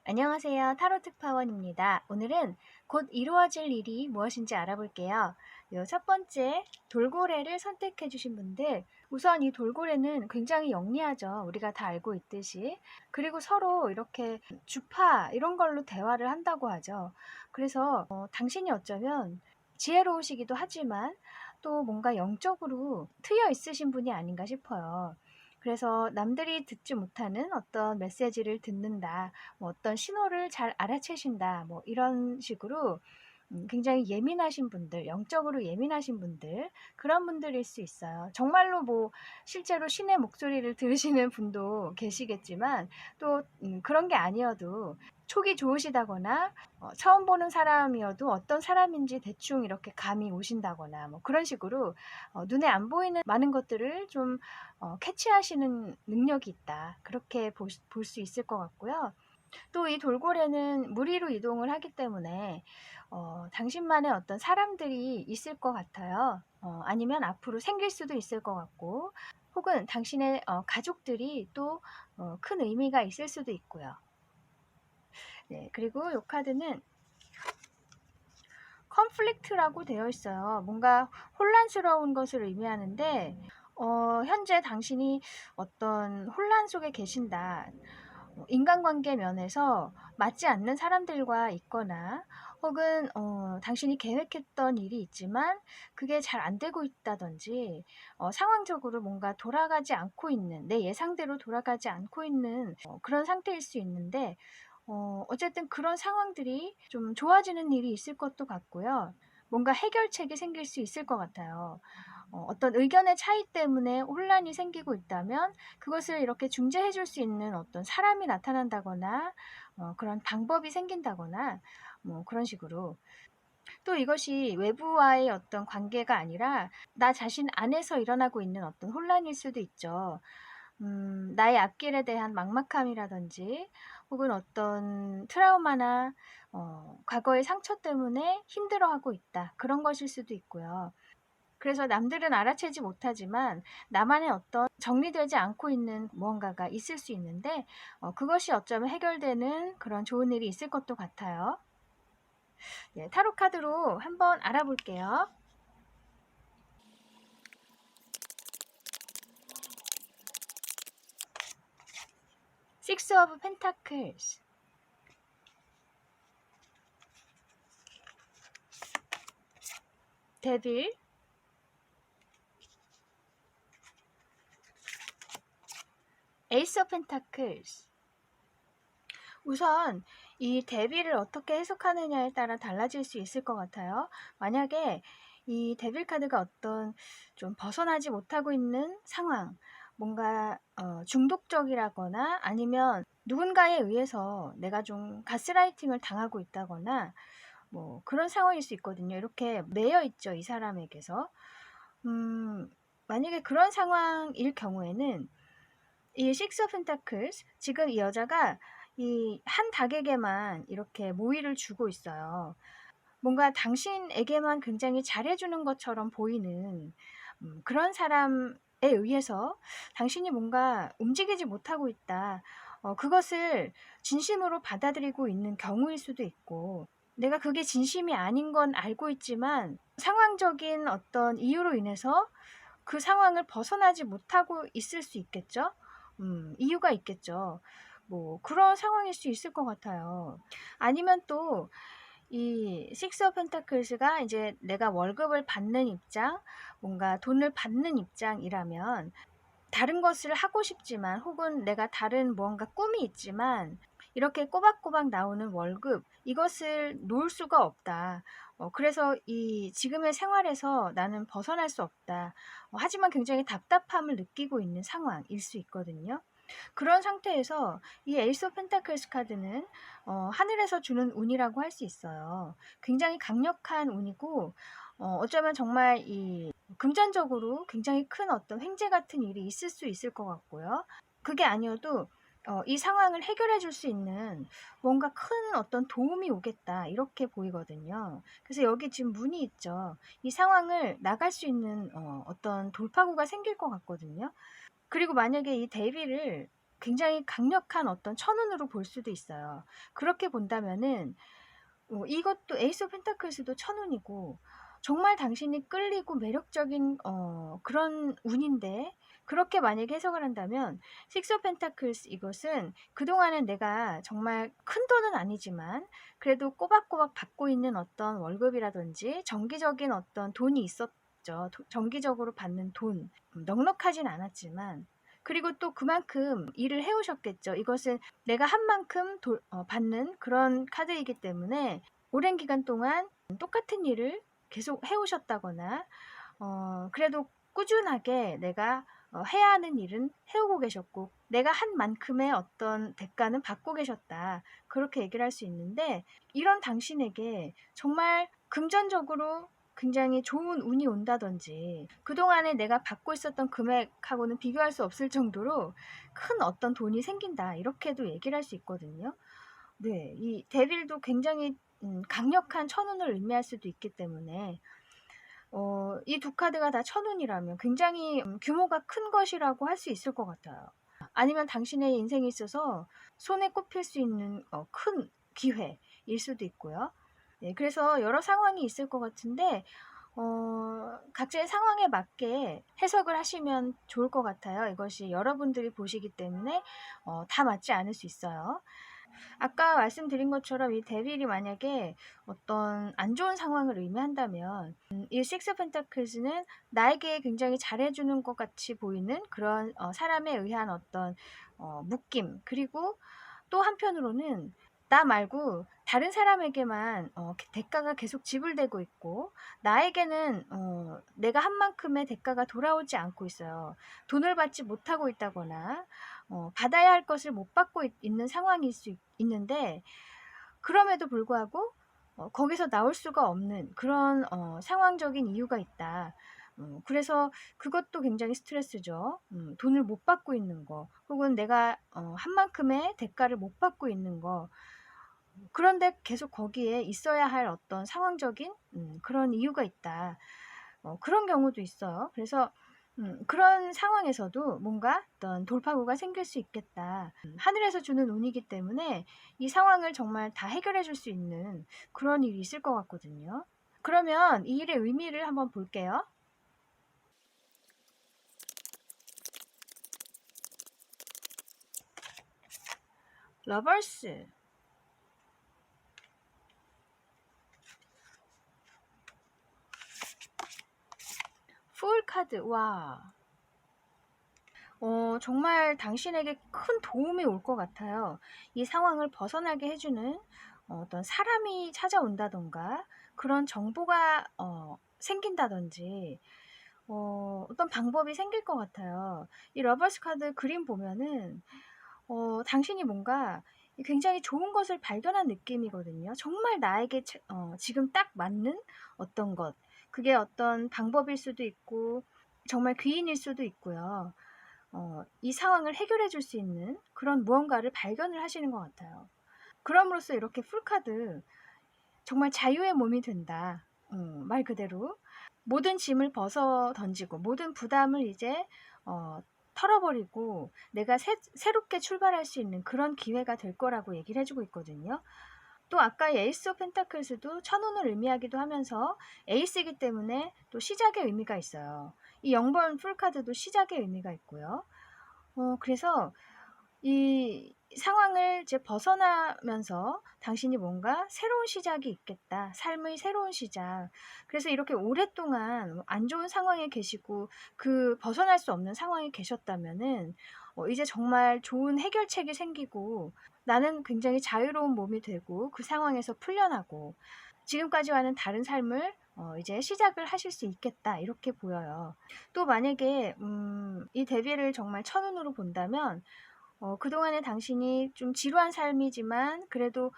안녕하세요. 타로 특파원입니다. 오늘은 곧 이루어질 일이 무엇인지 알아볼게요. 첫 번째, 돌고래를 선택해 주신 분들, 우선 이 돌고래는 굉장히 영리하죠. 우리가 다 알고 있듯이. 그리고 서로 이렇게 주파 이런 걸로 대화를 한다고 하죠. 그래서 당신이 어쩌면 지혜로우시기도 하지만 또 뭔가 영적으로 트여 있으신 분이 아닌가 싶어요. 그래서 남들이 듣지 못하는 어떤 메시지를 듣는다, 뭐 어떤 신호를 잘 알아채신다, 뭐 이런 식으로 굉장히 예민하신 분들, 영적으로 예민하신 분들, 그런 분들일 수 있어요. 정말로 뭐 실제로 신의 목소리를 들으시는 분도 계시겠지만 또 그런 게 아니어도 촉이 좋으시다거나 처음 보는 사람이어도 어떤 사람인지 대충 이렇게 감이 오신다거나 뭐 그런 식으로 눈에 안 보이는 많은 것들을 좀 캐치하시는 능력이 있다. 그렇게 볼 수 있을 것 같고요. 또 이 돌고래는 물 위로 이동을 하기 때문에 당신만의 어떤 사람들이 있을 것 같아요. 아니면 앞으로 생길 수도 있을 것 같고, 혹은 당신의 가족들이 또 큰 의미가 있을 수도 있고요. 네, 그리고 이 카드는 컨플릭트라고 되어 있어요. 뭔가 혼란스러운 것을 의미하는데 현재 당신이 어떤 혼란 속에 계신다. 인간관계 면에서 맞지 않는 사람들과 있거나 혹은 당신이 계획했던 일이 있지만 그게 잘 안 되고 있다든지 상황적으로 뭔가 돌아가지 않고 있는 내 예상대로 돌아가지 않고 있는 그런 상태일 수 있는데 어쨌든 그런 상황들이 좀 좋아지는 일이 있을 것도 같고요. 뭔가 해결책이 생길 수 있을 것 같아요. 어떤 의견의 차이 때문에 혼란이 생기고 있다면 그것을 이렇게 중재해 줄 수 있는 어떤 사람이 나타난다거나 그런 방법이 생긴다거나 뭐 그런 식으로. 또 이것이 외부와의 어떤 관계가 아니라 나 자신 안에서 일어나고 있는 어떤 혼란일 수도 있죠. 나의 앞길에 대한 막막함이라든지 혹은 어떤 트라우마나 과거의 상처 때문에 힘들어하고 있다. 그런 것일 수도 있고요. 그래서 남들은 알아채지 못하지만 나만의 어떤 정리되지 않고 있는 무언가가 있을 수 있는데 그것이 어쩌면 해결되는 그런 좋은 일이 있을 것도 같아요. 네, 타로 카드로 한번 알아볼게요. Six of Pentacles, 데빌, Ace of Pentacles. 우선 이 데빌을 어떻게 해석하느냐에 따라 달라질 수 있을 것 같아요. 만약에 이 데빌 카드가 어떤 좀 벗어나지 못하고 있는 상황, 뭔가 중독적이라거나 아니면 누군가에 의해서 내가 좀 가스라이팅을 당하고 있다거나 뭐 그런 상황일 수 있거든요. 이렇게 매여 있죠, 이 사람에게서. 만약에 그런 상황일 경우에는 이 Six of Pentacles, 지금 이 여자가 이 한 닭에게만 이렇게 모이를 주고 있어요. 뭔가 당신에게만 굉장히 잘해주는 것처럼 보이는 그런 사람에 의해서 당신이 뭔가 움직이지 못하고 있다. 그것을 진심으로 받아들이고 있는 경우일 수도 있고, 내가 그게 진심이 아닌 건 알고 있지만 상황적인 어떤 이유로 인해서 그 상황을 벗어나지 못하고 있을 수 있겠죠? 이유가 있겠죠. 뭐 그런 상황일 수 있을 것 같아요. 아니면 또 이 식스 오브 펜타클스가 이제 내가 월급을 받는 입장, 뭔가 돈을 받는 입장이라면 다른 것을 하고 싶지만 혹은 내가 다른 무언가 꿈이 있지만 이렇게 꼬박꼬박 나오는 월급 이것을 놓을 수가 없다. 그래서 이 지금의 생활에서 나는 벗어날 수 없다. 하지만 굉장히 답답함을 느끼고 있는 상황일 수 있거든요. 그런 상태에서 이 에이스 오브 펜타클스 카드는 하늘에서 주는 운이라고 할 수 있어요. 굉장히 강력한 운이고 어쩌면 정말 이 금전적으로 굉장히 큰 어떤 횡재 같은 일이 있을 수 있을 것 같고요. 그게 아니어도 이 상황을 해결해 줄 수 있는 뭔가 큰 어떤 도움이 오겠다 이렇게 보이거든요. 그래서 여기 지금 문이 있죠. 이 상황을 나갈 수 있는 어떤 돌파구가 생길 것 같거든요. 그리고 만약에 이 대비를 굉장히 강력한 어떤 천운으로 볼 수도 있어요. 그렇게 본다면은 이것도 에이스 오브 펜타클스도 천운이고 정말 당신이 끌리고 매력적인 그런 운인데 그렇게 만약에 해석을 한다면 식스 오브 펜타클스 이것은 그동안은 내가 정말 큰 돈은 아니지만 그래도 꼬박꼬박 받고 있는 어떤 월급이라든지 정기적인 어떤 돈이 있었죠. 정기적으로 받는 돈 넉넉하진 않았지만 그리고 또 그만큼 일을 해오셨겠죠. 이것은 내가 한 만큼 받는 그런 카드이기 때문에 오랜 기간 동안 똑같은 일을 계속 해오셨다거나 그래도 꾸준하게 내가 해야 하는 일은 해오고 계셨고 내가 한 만큼의 어떤 대가는 받고 계셨다. 그렇게 얘기를 할 수 있는데 이런 당신에게 정말 금전적으로 굉장히 좋은 운이 온다든지 그동안에 내가 받고 있었던 금액하고는 비교할 수 없을 정도로 큰 어떤 돈이 생긴다. 이렇게도 얘기를 할 수 있거든요. 네, 이 데빌도 굉장히 강력한 천운을 의미할 수도 있기 때문에 이 두 카드가 다 천운이라면 굉장히 규모가 큰 것이라고 할 수 있을 것 같아요. 아니면 당신의 인생에 있어서 손에 꼽힐 수 있는 큰 기회일 수도 있고요. 네, 그래서 여러 상황이 있을 것 같은데 각자의 상황에 맞게 해석을 하시면 좋을 것 같아요. 이것이 여러분들이 보시기 때문에 다 맞지 않을 수 있어요. 아까 말씀드린 것처럼 이 데빌이 만약에 어떤 안 좋은 상황을 의미한다면 이 식스 펜타클스는 나에게 굉장히 잘해주는 것 같이 보이는 그런 사람에 의한 어떤 묶임 그리고 또 한편으로는 나 말고 다른 사람에게만 대가가 계속 지불되고 있고 나에게는 내가 한 만큼의 대가가 돌아오지 않고 있어요. 돈을 받지 못하고 있다거나 받아야 할 것을 못 받고 있는 상황일 수 있는데 그럼에도 불구하고 거기서 나올 수가 없는 그런 상황적인 이유가 있다. 그래서 그것도 굉장히 스트레스죠. 돈을 못 받고 있는 거 혹은 내가 한 만큼의 대가를 못 받고 있는 거 그런데 계속 거기에 있어야 할 어떤 상황적인 그런 이유가 있다. 그런 경우도 있어요. 그래서 그런 상황에서도 뭔가 어떤 돌파구가 생길 수 있겠다. 하늘에서 주는 운이기 때문에 이 상황을 정말 다 해결해 줄 수 있는 그런 일이 있을 것 같거든요. 그러면 이 일의 의미를 한번 볼게요. 러버스 풀 카드 와 정말 당신에게 큰 도움이 올 것 같아요. 이 상황을 벗어나게 해주는 어떤 사람이 찾아온다던가 그런 정보가 생긴다든지 어떤 방법이 생길 것 같아요. 이 러버스 카드 그림 보면은 당신이 뭔가 굉장히 좋은 것을 발견한 느낌이거든요. 정말 나에게 지금 딱 맞는 어떤 것. 그게 어떤 방법일 수도 있고 정말 귀인일 수도 있고요. 이 상황을 해결해 줄 수 있는 그런 무언가를 발견을 하시는 것 같아요. 그럼으로써 이렇게 풀카드 정말 자유의 몸이 된다. 말 그대로 모든 짐을 벗어 던지고 모든 부담을 이제 털어버리고 내가 새롭게 출발할 수 있는 그런 기회가 될 거라고 얘기를 해주고 있거든요. 또 아까 에이스 오브 펜타클스도 천운을 의미하기도 하면서 에이스이기 때문에 또 시작의 의미가 있어요. 이 0번 풀카드도 시작의 의미가 있고요. 그래서 이 상황을 이제 벗어나면서 당신이 뭔가 새로운 시작이 있겠다. 삶의 새로운 시작. 그래서 이렇게 오랫동안 안 좋은 상황에 계시고 그 벗어날 수 없는 상황에 계셨다면은 이제 정말 좋은 해결책이 생기고 나는 굉장히 자유로운 몸이 되고 그 상황에서 풀려나고 지금까지와는 다른 삶을 이제 시작을 하실 수 있겠다. 이렇게 보여요. 또 만약에 이 대비를 정말 천운으로 본다면 그동안에 당신이 좀 지루한 삶이지만 그래도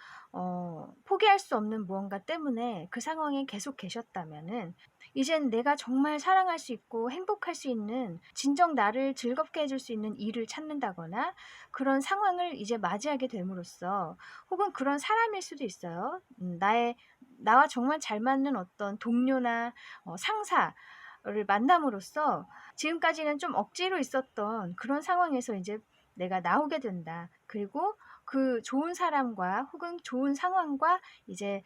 포기할 수 없는 무언가 때문에 그 상황에 계속 계셨다면은 이젠 내가 정말 사랑할 수 있고 행복할 수 있는 진정 나를 즐겁게 해줄 수 있는 일을 찾는다거나 그런 상황을 이제 맞이하게 됨으로써 혹은 그런 사람일 수도 있어요. 나와 정말 잘 맞는 어떤 동료나 상사를 만남으로써 지금까지는 좀 억지로 있었던 그런 상황에서 이제 내가 나오게 된다. 그리고 그 좋은 사람과 혹은 좋은 상황과 이제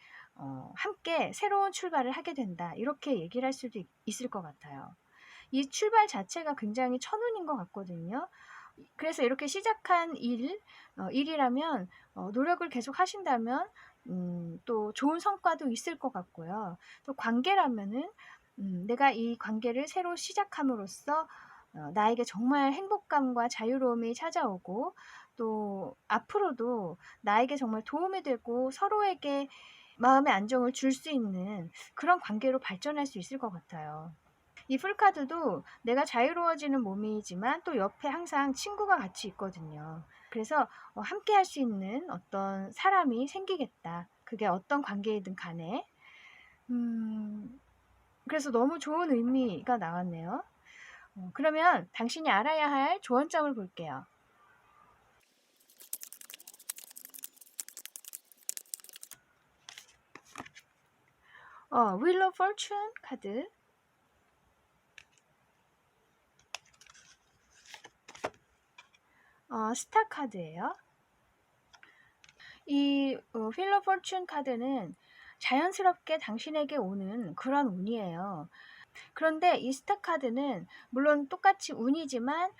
함께 새로운 출발을 하게 된다. 이렇게 얘기를 할 수도 있을 것 같아요. 이 출발 자체가 굉장히 천운인 것 같거든요. 그래서 이렇게 시작한 일이라면 노력을 계속 하신다면 또 좋은 성과도 있을 것 같고요. 또 관계라면은 내가 이 관계를 새로 시작함으로써 나에게 정말 행복감과 자유로움이 찾아오고 또 앞으로도 나에게 정말 도움이 되고 서로에게 마음의 안정을 줄 수 있는 그런 관계로 발전할 수 있을 것 같아요. 이 풀카드도 내가 자유로워지는 몸이지만 또 옆에 항상 친구가 같이 있거든요. 그래서 함께 할 수 있는 어떤 사람이 생기겠다. 그게 어떤 관계이든 간에. 그래서 너무 좋은 의미가 나왔네요. 그러면 당신이 알아야 할 조언점을 볼게요. Wheel of Fortune 카드. 스타 카드예요. 이 Wheel of Fortune 카드는 자연스럽게 당신에게 오는 그런 운이에요. 그런데 이 스타 카드는 물론 똑같이 운이지만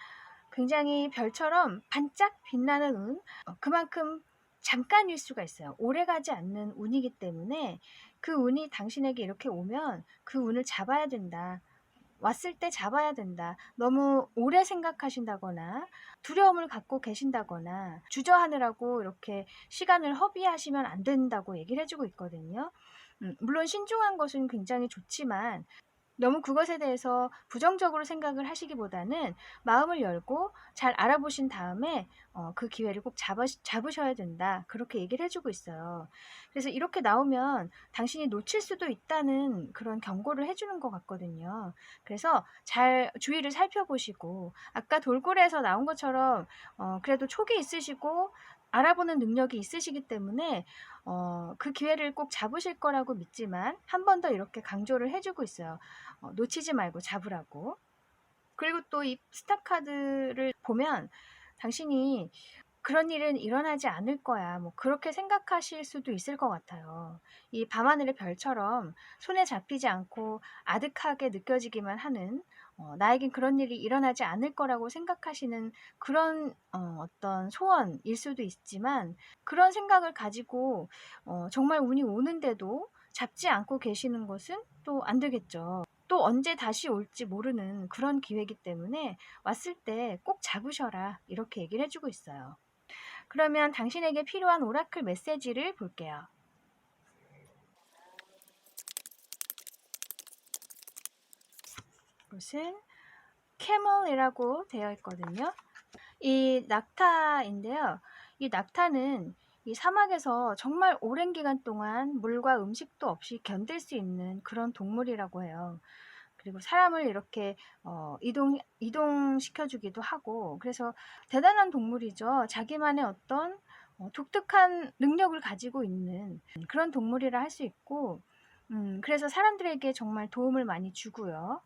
굉장히 별처럼 반짝 빛나는 운, 그만큼 잠깐일 수가 있어요. 오래가지 않는 운이기 때문에 그 운이 당신에게 이렇게 오면 그 운을 잡아야 된다. 왔을 때 잡아야 된다. 너무 오래 생각하신다거나 두려움을 갖고 계신다거나 주저하느라고 이렇게 시간을 허비하시면 안 된다고 얘기를 해주고 있거든요. 물론 신중한 것은 굉장히 좋지만 너무 그것에 대해서 부정적으로 생각을 하시기보다는 마음을 열고 잘 알아보신 다음에 그 기회를 꼭 잡으셔야 된다. 그렇게 얘기를 해주고 있어요. 그래서 이렇게 나오면 당신이 놓칠 수도 있다는 그런 경고를 해주는 것 같거든요. 그래서 잘 주위를 살펴보시고 아까 돌고래에서 나온 것처럼 그래도 촉이 있으시고 알아보는 능력이 있으시기 때문에 그 기회를 꼭 잡으실 거라고 믿지만 한 번 더 이렇게 강조를 해주고 있어요. 놓치지 말고 잡으라고. 그리고 또 이 스타 카드를 보면 당신이 그런 일은 일어나지 않을 거야. 뭐 그렇게 생각하실 수도 있을 것 같아요. 이 밤하늘의 별처럼 손에 잡히지 않고 아득하게 느껴지기만 하는 나에겐 그런 일이 일어나지 않을 거라고 생각하시는 그런 어떤 소원일 수도 있지만 그런 생각을 가지고 정말 운이 오는데도 잡지 않고 계시는 것은 또 안 되겠죠. 또 언제 다시 올지 모르는 그런 기회이기 때문에 왔을 때 꼭 잡으셔라. 이렇게 얘기를 해주고 있어요. 그러면 당신에게 필요한 오라클 메시지를 볼게요. 이것은 캐멀이라고 되어 있거든요. 이 낙타인데요. 이 낙타는 이 사막에서 정말 오랜 기간 동안 물과 음식도 없이 견딜 수 있는 그런 동물이라고 해요. 그리고 사람을 이렇게 이동시켜주기도 하고 그래서 대단한 동물이죠. 자기만의 어떤 독특한 능력을 가지고 있는 그런 동물이라 할 수 있고 그래서 사람들에게 정말 도움을 많이 주고요.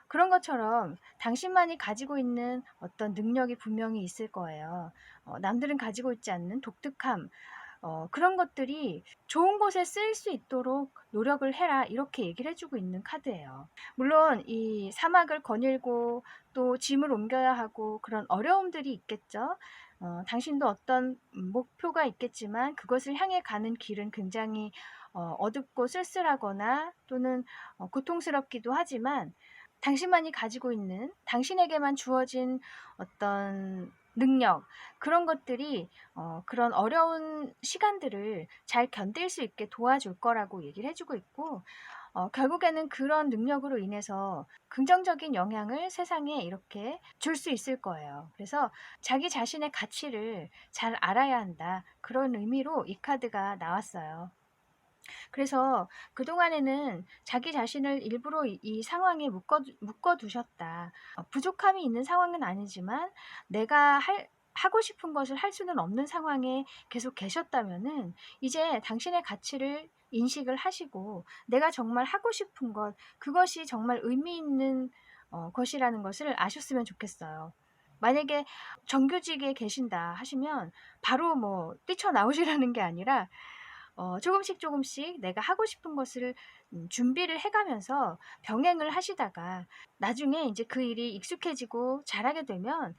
그런 것처럼 당신만이 가지고 있는 어떤 능력이 분명히 있을 거예요. 남들은 가지고 있지 않는 독특함, 그런 것들이 좋은 곳에 쓰일 수 있도록 노력을 해라 이렇게 얘기를 해주고 있는 카드예요. 물론 이 사막을 거닐고 또 짐을 옮겨야 하고 그런 어려움들이 있겠죠. 당신도 어떤 목표가 있겠지만 그것을 향해 가는 길은 굉장히 어둡고 쓸쓸하거나 또는 고통스럽기도 하지만 당신만이 가지고 있는 당신에게만 주어진 어떤 능력 그런 것들이 그런 어려운 시간들을 잘 견딜 수 있게 도와줄 거라고 얘기를 해주고 있고 결국에는 그런 능력으로 인해서 긍정적인 영향을 세상에 이렇게 줄 수 있을 거예요. 그래서 자기 자신의 가치를 잘 알아야 한다. 그런 의미로 이 카드가 나왔어요. 그래서 그동안에는 자기 자신을 일부러 이 상황에 묶어두셨다. 부족함이 있는 상황은 아니지만 내가 하고 싶은 것을 할 수는 없는 상황에 계속 계셨다면은 이제 당신의 가치를 인식을 하시고 내가 정말 하고 싶은 것, 그것이 정말 의미 있는 것이라는 것을 아셨으면 좋겠어요. 만약에 정규직에 계신다 하시면 바로 뭐 뛰쳐나오시라는 게 아니라 조금씩 내가 하고 싶은 것을 준비를 해가면서 병행을 하시다가 나중에 이제 그 일이 익숙해지고 잘하게 되면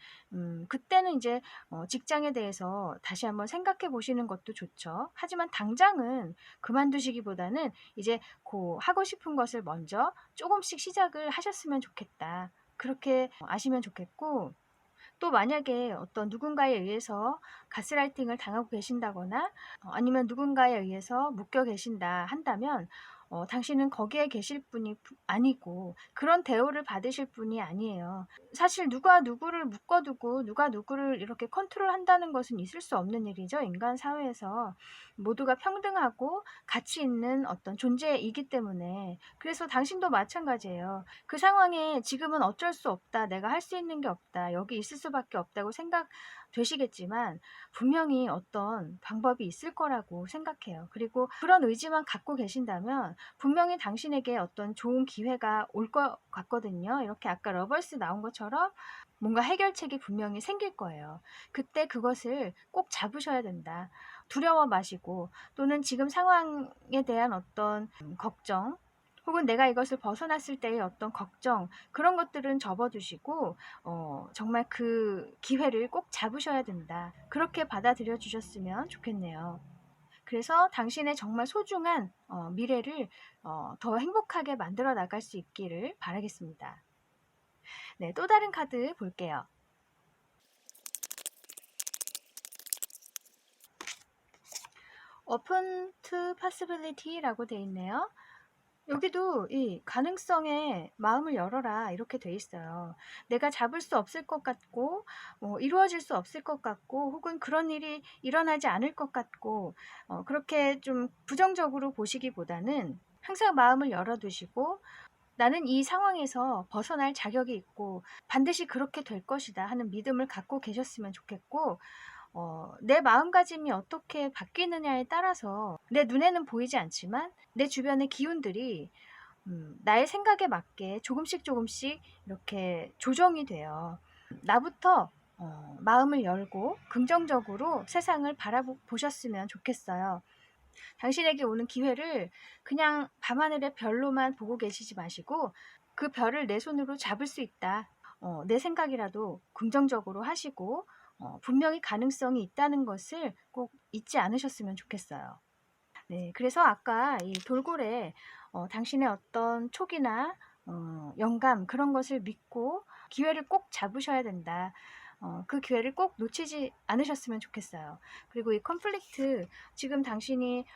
그때는 이제 직장에 대해서 다시 한번 생각해 보시는 것도 좋죠. 하지만 당장은 그만두시기보다는 이제 그 하고 싶은 것을 먼저 조금씩 시작을 하셨으면 좋겠다. 그렇게 아시면 좋겠고 또 만약에 어떤 누군가에 의해서 가스라이팅을 당하고 계신다거나 아니면 누군가에 의해서 묶여 계신다 한다면 당신은 거기에 계실 분이 아니고 그런 대우를 받으실 분이 아니에요. 사실 누가 누구를 묶어두고 누가 누구를 이렇게 컨트롤한다는 것은 있을 수 없는 일이죠. 인간 사회에서 모두가 평등하고 가치 있는 어떤 존재이기 때문에 그래서 당신도 마찬가지예요. 그 상황에 지금은 어쩔 수 없다. 내가 할 수 있는 게 없다. 여기 있을 수밖에 없다고 생각되시겠지만 분명히 어떤 방법이 있을 거라고 생각해요. 그리고 그런 의지만 갖고 계신다면 분명히 당신에게 어떤 좋은 기회가 올 것 같거든요. 이렇게 아까 러벌스 나온 것처럼 뭔가 해결책이 분명히 생길 거예요. 그때 그것을 꼭 잡으셔야 된다. 두려워 마시고 또는 지금 상황에 대한 어떤 걱정 혹은 내가 이것을 벗어났을 때의 어떤 걱정 그런 것들은 접어두시고 정말 그 기회를 꼭 잡으셔야 된다. 그렇게 받아들여 주셨으면 좋겠네요. 그래서 당신의 정말 소중한 미래를 더 행복하게 만들어 나갈 수 있기를 바라겠습니다. 네, 또 다른 카드 볼게요. Open to Possibility라고 되어 있네요. 여기도 이 가능성에 마음을 열어라 이렇게 돼 있어요. 내가 잡을 수 없을 것 같고 이루어질 수 없을 것 같고 혹은 그런 일이 일어나지 않을 것 같고 그렇게 좀 부정적으로 보시기보다는 항상 마음을 열어두시고 나는 이 상황에서 벗어날 자격이 있고 반드시 그렇게 될 것이다 하는 믿음을 갖고 계셨으면 좋겠고 내 마음가짐이 어떻게 바뀌느냐에 따라서 내 눈에는 보이지 않지만 내 주변의 기운들이 나의 생각에 맞게 조금씩 이렇게 조정이 돼요. 나부터 마음을 열고 긍정적으로 세상을 바라보셨으면 좋겠어요. 당신에게 오는 기회를 그냥 밤하늘의 별로만 보고 계시지 마시고 그 별을 내 손으로 잡을 수 있다. 내 생각이라도 긍정적으로 하시고 분명히 가능성이 있다는 것을 꼭 잊지 않으셨으면 좋겠어요. 네, 그래서 아까 이 돌고래 당신의 어떤 촉이나 영감 그런 것을 믿고 기회를 꼭 잡으셔야 된다. 그 기회를 꼭 놓치지 않으셨으면 좋겠어요. 그리고 이 컨플릭트 지금 당신이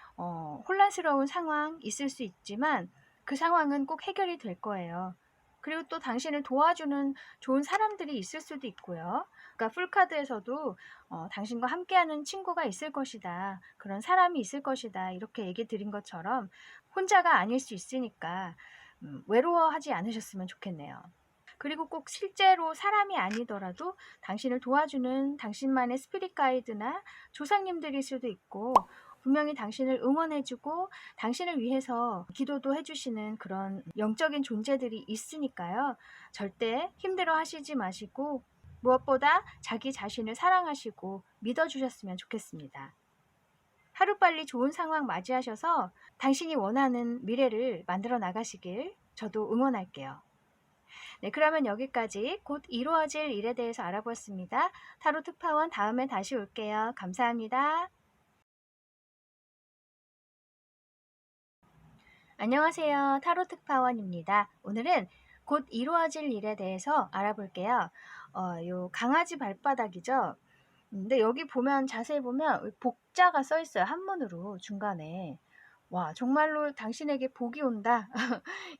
혼란스러운 상황 있을 수 있지만 그 상황은 꼭 해결이 될 거예요. 그리고 또 당신을 도와주는 좋은 사람들이 있을 수도 있고요. 그러니까 풀카드에서도 당신과 함께하는 친구가 있을 것이다. 그런 사람이 있을 것이다. 이렇게 얘기 드린 것처럼 혼자가 아닐 수 있으니까 외로워하지 않으셨으면 좋겠네요. 그리고 꼭 실제로 사람이 아니더라도 당신을 도와주는 당신만의 스피릿 가이드나 조상님들일 수도 있고 분명히 당신을 응원해주고 당신을 위해서 기도도 해주시는 그런 영적인 존재들이 있으니까요. 절대 힘들어 하시지 마시고 무엇보다 자기 자신을 사랑하시고 믿어주셨으면 좋겠습니다. 하루빨리 좋은 상황 맞이하셔서 당신이 원하는 미래를 만들어 나가시길 저도 응원할게요. 네, 그러면 여기까지 곧 이루어질 일에 대해서 알아보았습니다. 타로 특파원 다음에 다시 올게요. 감사합니다. 안녕하세요. 타로 특파원입니다. 오늘은 곧 이루어질 일에 대해서 알아볼게요. 요 강아지 발바닥이죠. 근데 여기 보면 자세히 보면 복자가 써 있어요. 한문으로 중간에. 와, 정말로 당신에게 복이 온다.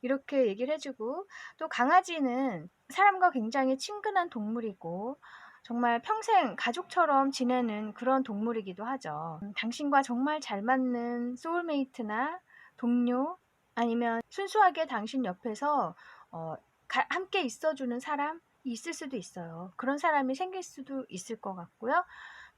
이렇게 얘기를 해주고, 또 강아지는 사람과 굉장히 친근한 동물이고, 정말 평생 가족처럼 지내는 그런 동물이기도 하죠. 당신과 정말 잘 맞는 소울메이트나 동료, 아니면 순수하게 당신 옆에서 함께 있어주는 사람, 있을 수도 있어요. 그런 사람이 생길 수도 있을 것 같고요.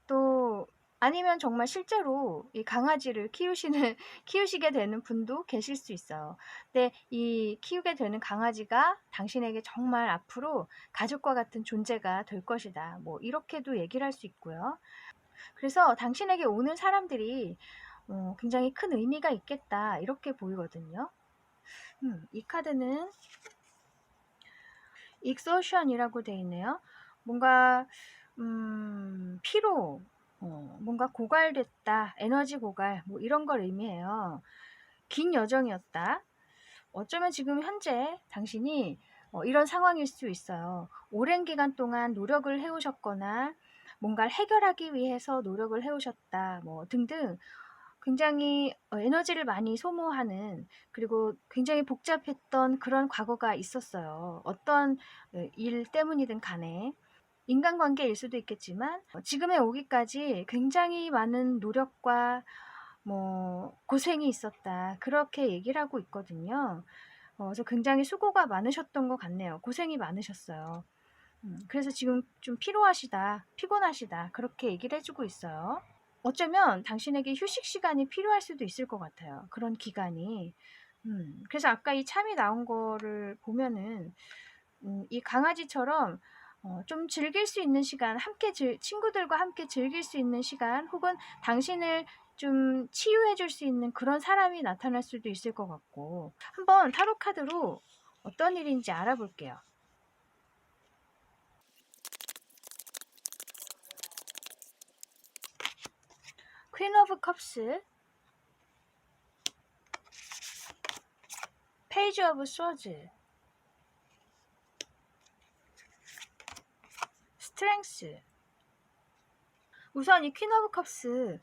또 아니면 정말 실제로 이 강아지를 키우시게 되는 분도 계실 수 있어요. 근데 이 키우게 되는 강아지가 당신에게 정말 앞으로 가족과 같은 존재가 될 것이다. 뭐 이렇게도 얘기를 할 수 있고요. 그래서 당신에게 오는 사람들이 굉장히 큰 의미가 있겠다. 이렇게 보이거든요. 이 카드는 익소션이라고 되어 있네요. 뭔가 피로, 뭔가 고갈됐다, 에너지 고갈, 뭐 이런 걸 의미해요. 긴 여정이었다. 어쩌면 지금 현재 당신이 이런 상황일 수 있어요. 오랜 기간 동안 노력을 해오셨거나 뭔가를 해결하기 위해서 노력을 해오셨다, 뭐 등등 굉장히 에너지를 많이 소모하는, 그리고 굉장히 복잡했던 그런 과거가 있었어요. 어떤 일 때문이든 간에 인간관계일 수도 있겠지만 지금에 오기까지 굉장히 많은 노력과 뭐 고생이 있었다, 그렇게 얘기를 하고 있거든요. 그래서 굉장히 수고가 많으셨던 것 같네요. 고생이 많으셨어요. 그래서 지금 좀 피로하시다, 피곤하시다, 그렇게 얘기를 해주고 있어요. 어쩌면 당신에게 휴식 시간이 필요할 수도 있을 것 같아요. 그런 기간이. 그래서 아까 이 참이 나온 거를 보면은 이 강아지처럼 좀 즐길 수 있는 시간, 친구들과 함께 즐길 수 있는 시간, 혹은 당신을 좀 치유해 줄 수 있는 그런 사람이 나타날 수도 있을 것 같고, 한번 타로 카드로 어떤 일인지 알아볼게요. 퀸 오브 컵스, 페이지 오브 스워즈, 스트렝스. 우선 이 퀸 오브 컵스,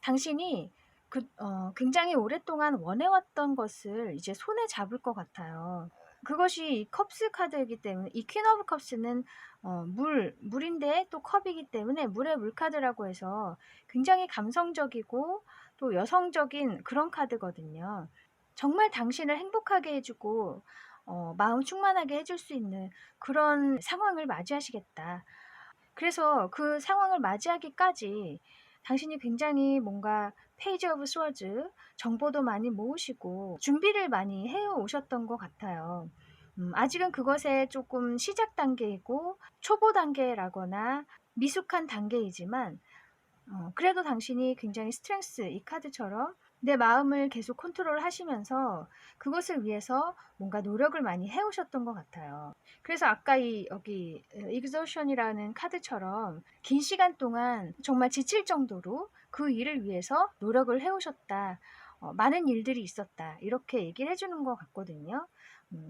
당신이 굉장히 오랫동안 원해왔던 것을 이제 손에 잡을 것 같아요. 그것이 이 컵스 카드이기 때문에, 이 퀸 오브 컵스는 물인데 또 컵이기 때문에 물의 물카드라고 해서 굉장히 감성적이고 또 여성적인 그런 카드거든요. 정말 당신을 행복하게 해주고 마음 충만하게 해줄 수 있는 그런 상황을 맞이하시겠다. 그래서 그 상황을 맞이하기까지 당신이 굉장히 뭔가 페이지 오브 스워즈, 정보도 많이 모으시고 준비를 많이 해오셨던 것 같아요. 아직은 그것의 조금 시작 단계이고 초보 단계라거나 미숙한 단계이지만 그래도 당신이 굉장히 스트렝스, 이 카드처럼 내 마음을 계속 컨트롤 하시면서 그것을 위해서 뭔가 노력을 많이 해오셨던 것 같아요. 그래서 아까 여기 exhaustion이라는 카드처럼 긴 시간 동안 정말 지칠 정도로 그 일을 위해서 노력을 해오셨다. 많은 일들이 있었다. 이렇게 얘기를 해주는 것 같거든요.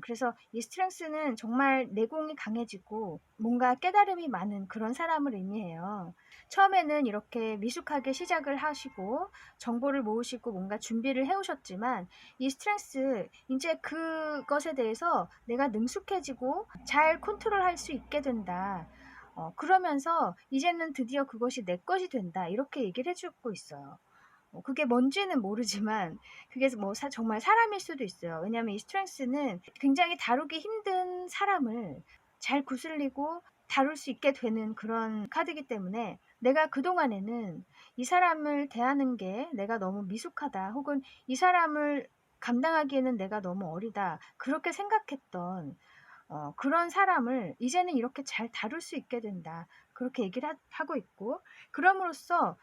그래서 이 스트렝스는 정말 내공이 강해지고 뭔가 깨달음이 많은 그런 사람을 의미해요. 처음에는 이렇게 미숙하게 시작을 하시고 정보를 모으시고 뭔가 준비를 해오셨지만 이 스트렝스, 이제 그것에 대해서 내가 능숙해지고 잘 컨트롤할 수 있게 된다. 그러면서 이제는 드디어 그것이 내 것이 된다. 이렇게 얘기를 해주고 있어요. 그게 뭔지는 모르지만 그게 뭐 정말 사람일 수도 있어요. 왜냐하면 이 스트렝스는 굉장히 다루기 힘든 사람을 잘 구슬리고 다룰 수 있게 되는 그런 카드이기 때문에, 내가 그동안에는 이 사람을 대하는 게 내가 너무 미숙하다, 혹은 이 사람을 감당하기에는 내가 너무 어리다, 그렇게 생각했던 그런 사람을 이제는 이렇게 잘 다룰 수 있게 된다. 그렇게 얘기를 하고 있고, 그럼으로써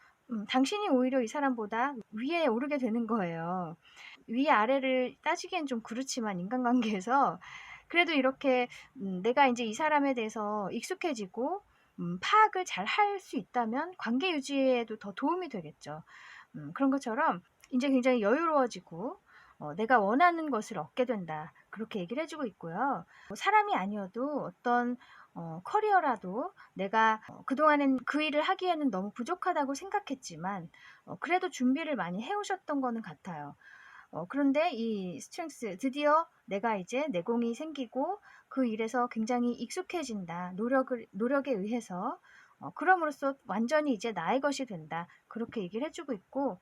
당신이 오히려 이 사람보다 위에 오르게 되는 거예요. 위아래를 따지기엔 좀 그렇지만 인간관계에서 그래도 이렇게 내가 이제 이 사람에 대해서 익숙해지고 파악을 잘 할 수 있다면 관계 유지에도 더 도움이 되겠죠. 그런 것처럼 이제 굉장히 여유로워지고 내가 원하는 것을 얻게 된다. 그렇게 얘기를 해주고 있고요. 뭐 사람이 아니어도 어떤 커리어라도 내가 그동안엔 그 일을 하기에는 너무 부족하다고 생각했지만 그래도 준비를 많이 해오셨던 거는 같아요. 그런데 이 스트렝스 드디어 내가 이제 내공이 생기고 그 일에서 굉장히 익숙해진다. 노력에 의해서 그럼으로써 완전히 이제 나의 것이 된다. 그렇게 얘기를 해주고 있고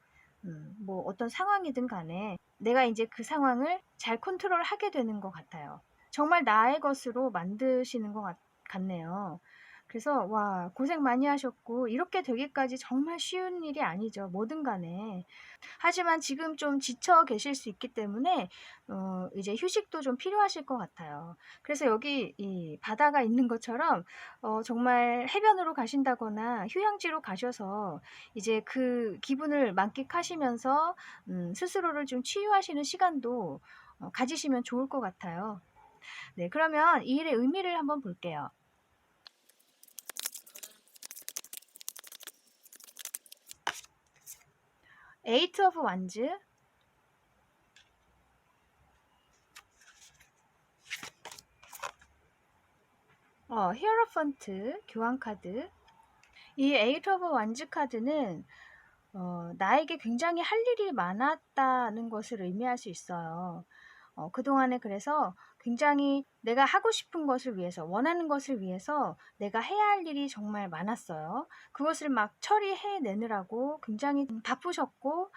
뭐 어떤 상황이든 간에 내가 이제 그 상황을 잘 컨트롤하게 되는 것 같아요. 정말 나의 것으로 만드시는 것 같네요. 그래서 와 고생 많이 하셨고 이렇게 되기까지 정말 쉬운 일이 아니죠. 뭐든 간에. 하지만 지금 좀 지쳐 계실 수 있기 때문에 이제 휴식도 좀 필요하실 것 같아요. 그래서 여기 이 바다가 있는 것처럼 정말 해변으로 가신다거나 휴양지로 가셔서 이제 그 기분을 만끽하시면서 스스로를 좀 치유하시는 시간도 가지시면 좋을 것 같아요. 네, 그러면 이 일의 의미를 한번 볼게요. 에이트 오브 완즈, 히어로펀트, 교환 카드. 이 에이트 오브 완즈 카드는 나에게 굉장히 할 일이 많았다는 것을 의미할 수 있어요. 그동안에 그래서 굉장히 내가 하고 싶은 것을 위해서, 원하는 것을 위해서 내가 해야 할 일이 정말 많았어요. 그것을 막 처리해내느라고 굉장히 바쁘셨고,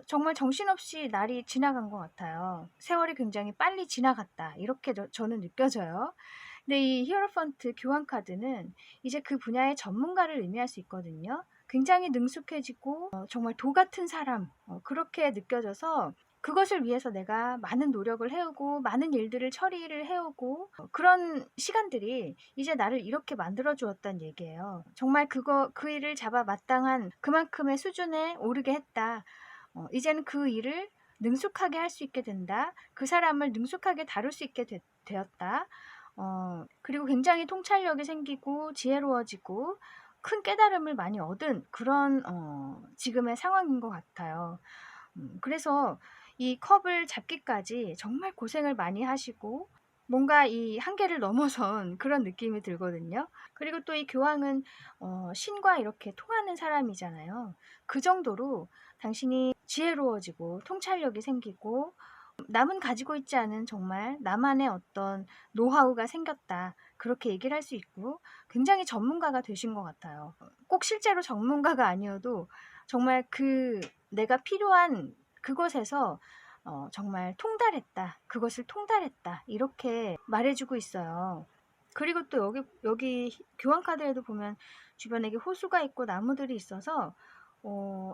정말 정신없이 날이 지나간 것 같아요. 세월이 굉장히 빨리 지나갔다. 이렇게 저는 느껴져요. 근데 이 히어로펀트 교환 카드는 이제 그 분야의 전문가를 의미할 수 있거든요. 굉장히 능숙해지고 정말 도 같은 사람 그렇게 느껴져서 그것을 위해서 내가 많은 노력을 해오고 많은 일들을 처리를 해오고 그런 시간들이 이제 나를 이렇게 만들어 주었다는 얘기예요. 정말 그 일을 잡아 마땅한 그만큼의 수준에 오르게 했다. 이제는 그 일을 능숙하게 할 수 있게 된다. 그 사람을 능숙하게 다룰 수 있게 되었다. 그리고 굉장히 통찰력이 생기고 지혜로워지고 큰 깨달음을 많이 얻은 그런 지금의 상황인 것 같아요. 그래서 이 컵을 잡기까지 정말 고생을 많이 하시고 뭔가 이 한계를 넘어선 그런 느낌이 들거든요. 그리고 또 이 교황은 신과 이렇게 통하는 사람이잖아요. 그 정도로 당신이 지혜로워지고 통찰력이 생기고 남은 가지고 있지 않은 정말 나만의 어떤 노하우가 생겼다. 그렇게 얘기를 할 수 있고 굉장히 전문가가 되신 것 같아요. 꼭 실제로 전문가가 아니어도 정말 그 내가 필요한 그것에서 정말 통달했다. 그것을 통달했다. 이렇게 말해주고 있어요. 그리고 또 여기 교환 카드에도 보면 주변에 호수가 있고 나무들이 있어서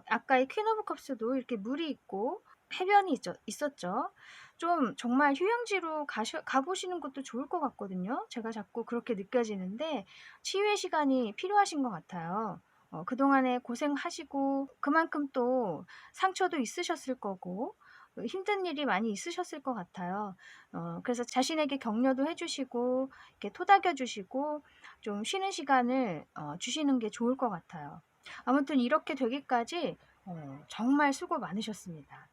아까 이 퀸 오브 컵스도 이렇게 물이 있고 해변이 있었죠. 좀 정말 휴양지로 가보시는 것도 좋을 것 같거든요. 제가 자꾸 그렇게 느껴지는데 치유의 시간이 필요하신 것 같아요. 그동안에 고생하시고 그만큼 또 상처도 있으셨을 거고 힘든 일이 많이 있으셨을 것 같아요. 그래서 자신에게 격려도 해주시고 이렇게 토닥여 주시고 좀 쉬는 시간을 주시는 게 좋을 것 같아요. 아무튼 이렇게 되기까지 정말 수고 많으셨습니다.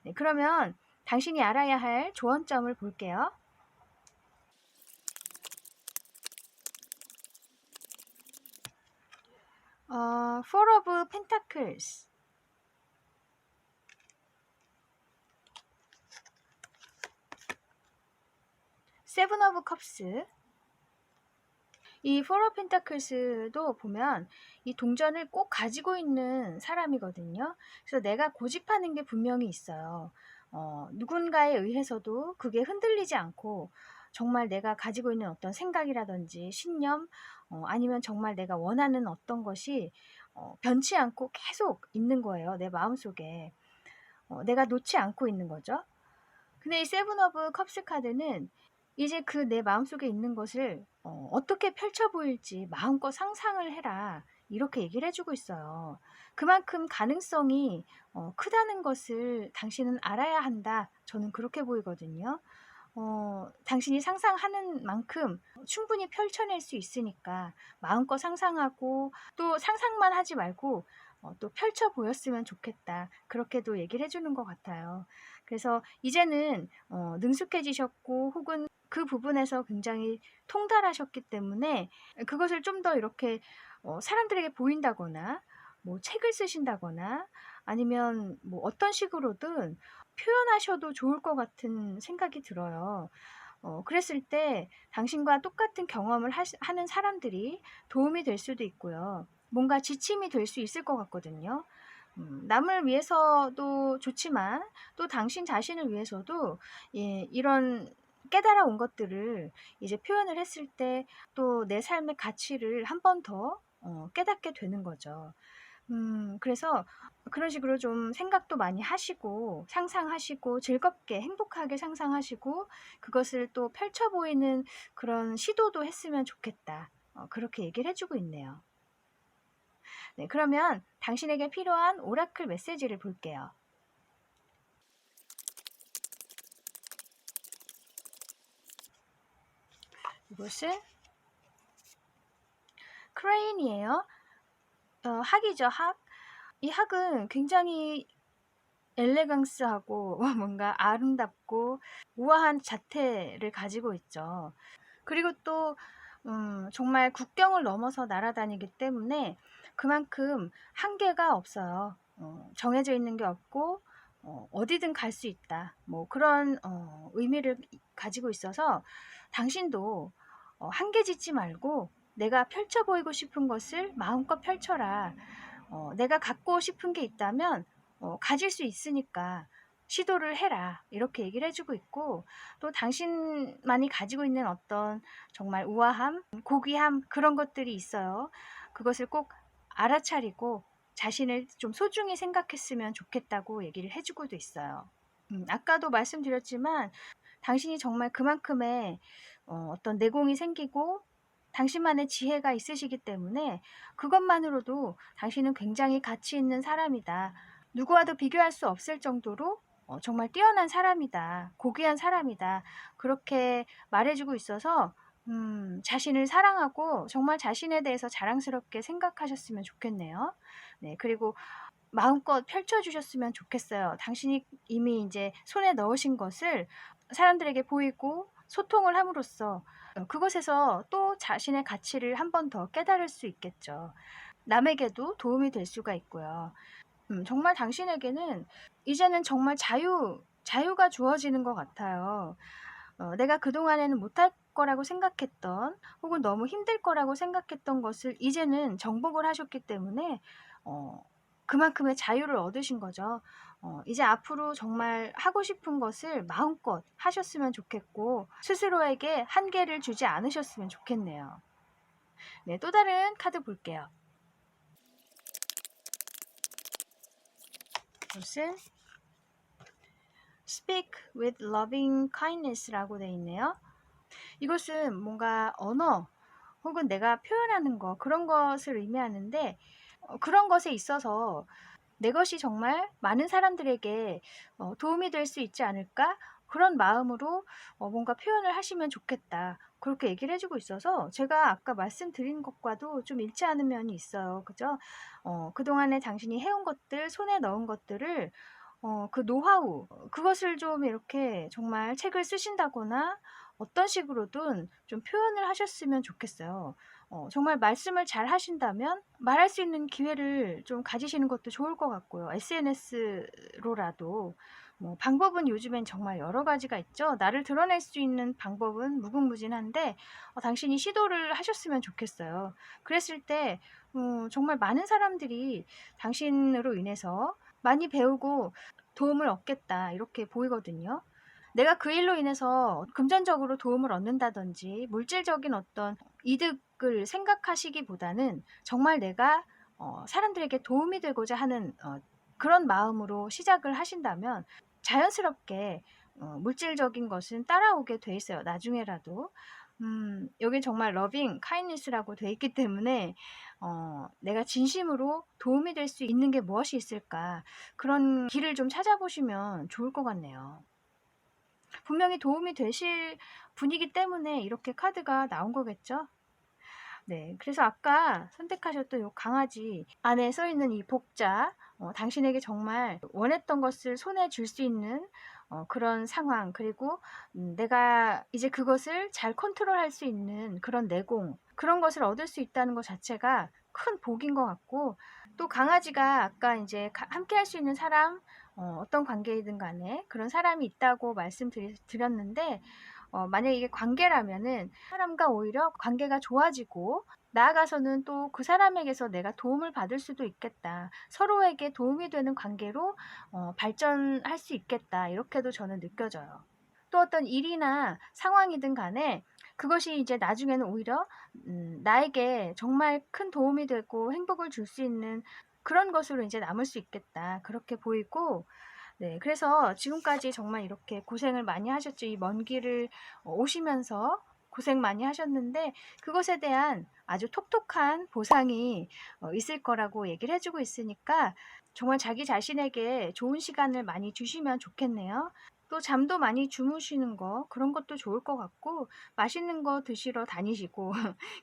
네, 그러면 당신이 알아야 할 조언점을 볼게요. Four of Pentacles, Seven of Cups. 이 Four of Pentakles도 보면 이 동전을 꼭 가지고 있는 사람이거든요. 그래서 내가 고집하는 게 분명히 있어요. 누군가에 의해서도 그게 흔들리지 않고 정말 내가 가지고 있는 어떤 생각이라든지 신념 아니면 정말 내가 원하는 어떤 것이 변치 않고 계속 있는 거예요. 내 마음속에. 내가 놓지 않고 있는 거죠. 근데 이 세븐 오브 컵스 카드는 이제 그 내 마음속에 있는 것을 어떻게 펼쳐 보일지 마음껏 상상을 해라. 이렇게 얘기를 해주고 있어요. 그만큼 가능성이 크다는 것을 당신은 알아야 한다. 저는 그렇게 보이거든요. 당신이 상상하는 만큼 충분히 펼쳐낼 수 있으니까 마음껏 상상하고 또 상상만 하지 말고 또 펼쳐 보였으면 좋겠다. 그렇게도 얘기를 해주는 것 같아요. 그래서 이제는 능숙해지셨고 혹은 그 부분에서 굉장히 통달하셨기 때문에 그것을 좀 더 이렇게 사람들에게 보인다거나 뭐 책을 쓰신다거나 아니면 뭐 어떤 식으로든 표현하셔도 좋을 것 같은 생각이 들어요. 그랬을 때 당신과 똑같은 경험을 하는 사람들이 도움이 될 수도 있고요. 뭔가 지침이 될 수 있을 것 같거든요. 남을 위해서도 좋지만 또 당신 자신을 위해서도 이런 깨달아 온 것들을 이제 표현을 했을 때 또 내 삶의 가치를 한 번 더 깨닫게 되는 거죠. 그래서 그런 식으로 좀 생각도 많이 하시고 상상하시고 즐겁게 행복하게 상상하시고 그것을 또 펼쳐 보이는 그런 시도도 했으면 좋겠다. 그렇게 얘기를 해주고 있네요. 네, 그러면 당신에게 필요한 오라클 메시지를 볼게요. 이것은 크레인이에요. 학이죠, 학. 이 학은 굉장히 엘레강스하고 뭔가 아름답고 우아한 자태를 가지고 있죠. 그리고 또 정말 국경을 넘어서 날아다니기 때문에 그만큼 한계가 없어요. 정해져 있는 게 없고 어디든 갈 수 있다. 뭐 그런 의미를 가지고 있어서 당신도 한계 짓지 말고 내가 펼쳐 보이고 싶은 것을 마음껏 펼쳐라. 내가 갖고 싶은 게 있다면 가질 수 있으니까 시도를 해라. 이렇게 얘기를 해주고 있고 또 당신만이 가지고 있는 어떤 정말 우아함, 고귀함 그런 것들이 있어요. 그것을 꼭 알아차리고 자신을 좀 소중히 생각했으면 좋겠다고 얘기를 해주고도 있어요. 아까도 말씀드렸지만 당신이 정말 그만큼의 어떤 내공이 생기고 당신만의 지혜가 있으시기 때문에 그것만으로도 당신은 굉장히 가치 있는 사람이다. 누구와도 비교할 수 없을 정도로 정말 뛰어난 사람이다. 고귀한 사람이다. 그렇게 말해주고 있어서 자신을 사랑하고 정말 자신에 대해서 자랑스럽게 생각하셨으면 좋겠네요. 네, 그리고 마음껏 펼쳐주셨으면 좋겠어요. 당신이 이미 이제 손에 넣으신 것을 사람들에게 보이고 소통을 함으로써 그것에서 또 자신의 가치를 한 번 더 깨달을 수 있겠죠. 남에게도 도움이 될 수가 있고요. 정말 당신에게는 이제는 정말 자유가 주어지는 것 같아요. 내가 그동안에는 못할 거라고 생각했던 혹은 너무 힘들 거라고 생각했던 것을 이제는 정복을 하셨기 때문에 그만큼의 자유를 얻으신 거죠. 이제 앞으로 정말 하고 싶은 것을 마음껏 하셨으면 좋겠고 스스로에게 한계를 주지 않으셨으면 좋겠네요. 네, 또 다른 카드 볼게요. 이것은 Speak with loving kindness라고 되어 있네요. 이것은 뭔가 언어 혹은 내가 표현하는 거 그런 것을 의미하는데 그런 것에 있어서 내 것이 정말 많은 사람들에게 도움이 될 수 있지 않을까? 그런 마음으로 뭔가 표현을 하시면 좋겠다. 그렇게 얘기를 해주고 있어서 제가 아까 말씀드린 것과도 좀 일치 않은 면이 있어요. 그죠? 그동안에 당신이 해온 것들, 손에 넣은 것들을 그 노하우, 그것을 좀 이렇게 정말 책을 쓰신다거나 어떤 식으로든 좀 표현을 하셨으면 좋겠어요. 정말 말씀을 잘 하신다면 말할 수 있는 기회를 좀 가지시는 것도 좋을 것 같고요. SNS로라도 뭐 방법은 요즘엔 정말 여러 가지가 있죠. 나를 드러낼 수 있는 방법은 무궁무진한데 당신이 시도를 하셨으면 좋겠어요. 그랬을 때 정말 많은 사람들이 당신으로 인해서 많이 배우고 도움을 얻겠다 이렇게 보이거든요. 내가 그 일로 인해서 금전적으로 도움을 얻는다든지 물질적인 어떤 이득을 생각하시기보다는 정말 내가 사람들에게 도움이 되고자 하는 그런 마음으로 시작을 하신다면 자연스럽게 물질적인 것은 따라오게 돼 있어요. 나중에라도. 여기 정말 러빙 카인니스라고 돼 있기 때문에 내가 진심으로 도움이 될 수 있는 게 무엇이 있을까? 그런 길을 좀 찾아보시면 좋을 것 같네요. 분명히 도움이 되실 분이기 때문에 이렇게 카드가 나온 거겠죠? 네, 그래서 아까 선택하셨던 이 강아지 안에 써 있는 이 복자, 당신에게 정말 원했던 것을 손에 줄 수 있는 그런 상황, 그리고 내가 이제 그것을 잘 컨트롤할 수 있는 그런 내공, 그런 것을 얻을 수 있다는 것 자체가 큰 복인 것 같고, 또 강아지가 아까 이제 함께 할 수 있는 사람, 어떤 관계이든 간에 그런 사람이 있다고 말씀드렸는데, 만약에 이게 관계라면은 사람과 오히려 관계가 좋아지고 나아가서는 또 그 사람에게서 내가 도움을 받을 수도 있겠다. 서로에게 도움이 되는 관계로 발전할 수 있겠다. 이렇게도 저는 느껴져요. 또 어떤 일이나 상황이든 간에 그것이 이제 나중에는 오히려 나에게 정말 큰 도움이 되고 행복을 줄 수 있는 그런 것으로 이제 남을 수 있겠다. 그렇게 보이고, 네, 그래서 지금까지 정말 이렇게 고생을 많이 하셨죠. 이 먼 길을 오시면서 고생 많이 하셨는데 그것에 대한 아주 톡톡한 보상이 있을 거라고 얘기를 해주고 있으니까 정말 자기 자신에게 좋은 시간을 많이 주시면 좋겠네요. 또 잠도 많이 주무시는 거 그런 것도 좋을 것 같고 맛있는 거 드시러 다니시고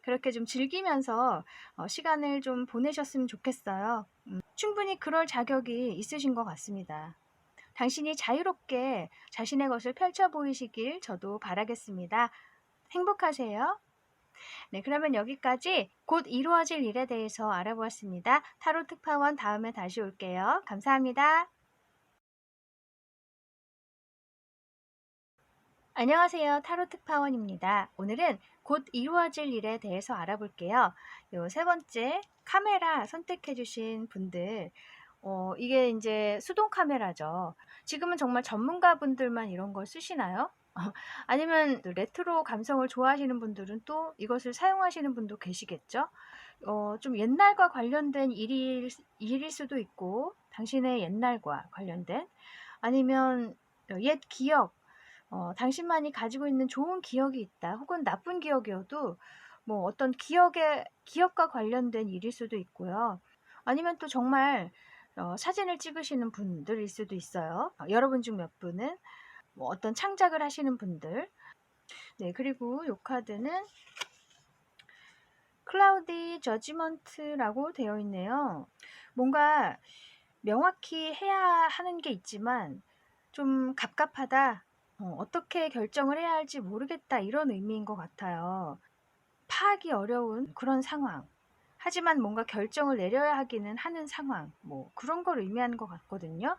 그렇게 좀 즐기면서 시간을 좀 보내셨으면 좋겠어요. 충분히 그럴 자격이 있으신 것 같습니다. 당신이 자유롭게 자신의 것을 펼쳐 보이시길 저도 바라겠습니다. 행복하세요. 네, 그러면 여기까지 곧 이루어질 일에 대해서 알아보았습니다. 타로 특파원 다음에 다시 올게요. 감사합니다. 안녕하세요. 타로 특파원입니다. 오늘은 곧 이루어질 일에 대해서 알아볼게요. 요 세 번째 카메라 선택해 주신 분들, 이게 이제 수동 카메라죠. 지금은 정말 전문가분들만 이런 걸 쓰시나요? 아니면 레트로 감성을 좋아하시는 분들은 또 이것을 사용하시는 분도 계시겠죠? 좀 옛날과 관련된 일일 수도 있고, 당신의 옛날과 관련된, 아니면 옛 기억, 당신만이 가지고 있는 좋은 기억이 있다. 혹은 나쁜 기억이어도 뭐 어떤 기억과 관련된 일일 수도 있고요. 아니면 또 정말 사진을 찍으시는 분들일 수도 있어요. 여러분 중 몇 분은 뭐 어떤 창작을 하시는 분들. 네, 그리고 이 카드는 클라우디 저지먼트라고 되어 있네요. 뭔가 명확히 해야 하는 게 있지만 좀 갑갑하다. 어떻게 결정을 해야 할지 모르겠다. 이런 의미인 것 같아요. 파악이 어려운 그런 상황. 하지만 뭔가 결정을 내려야 하기는 하는 상황. 뭐 그런 걸 의미하는 것 같거든요.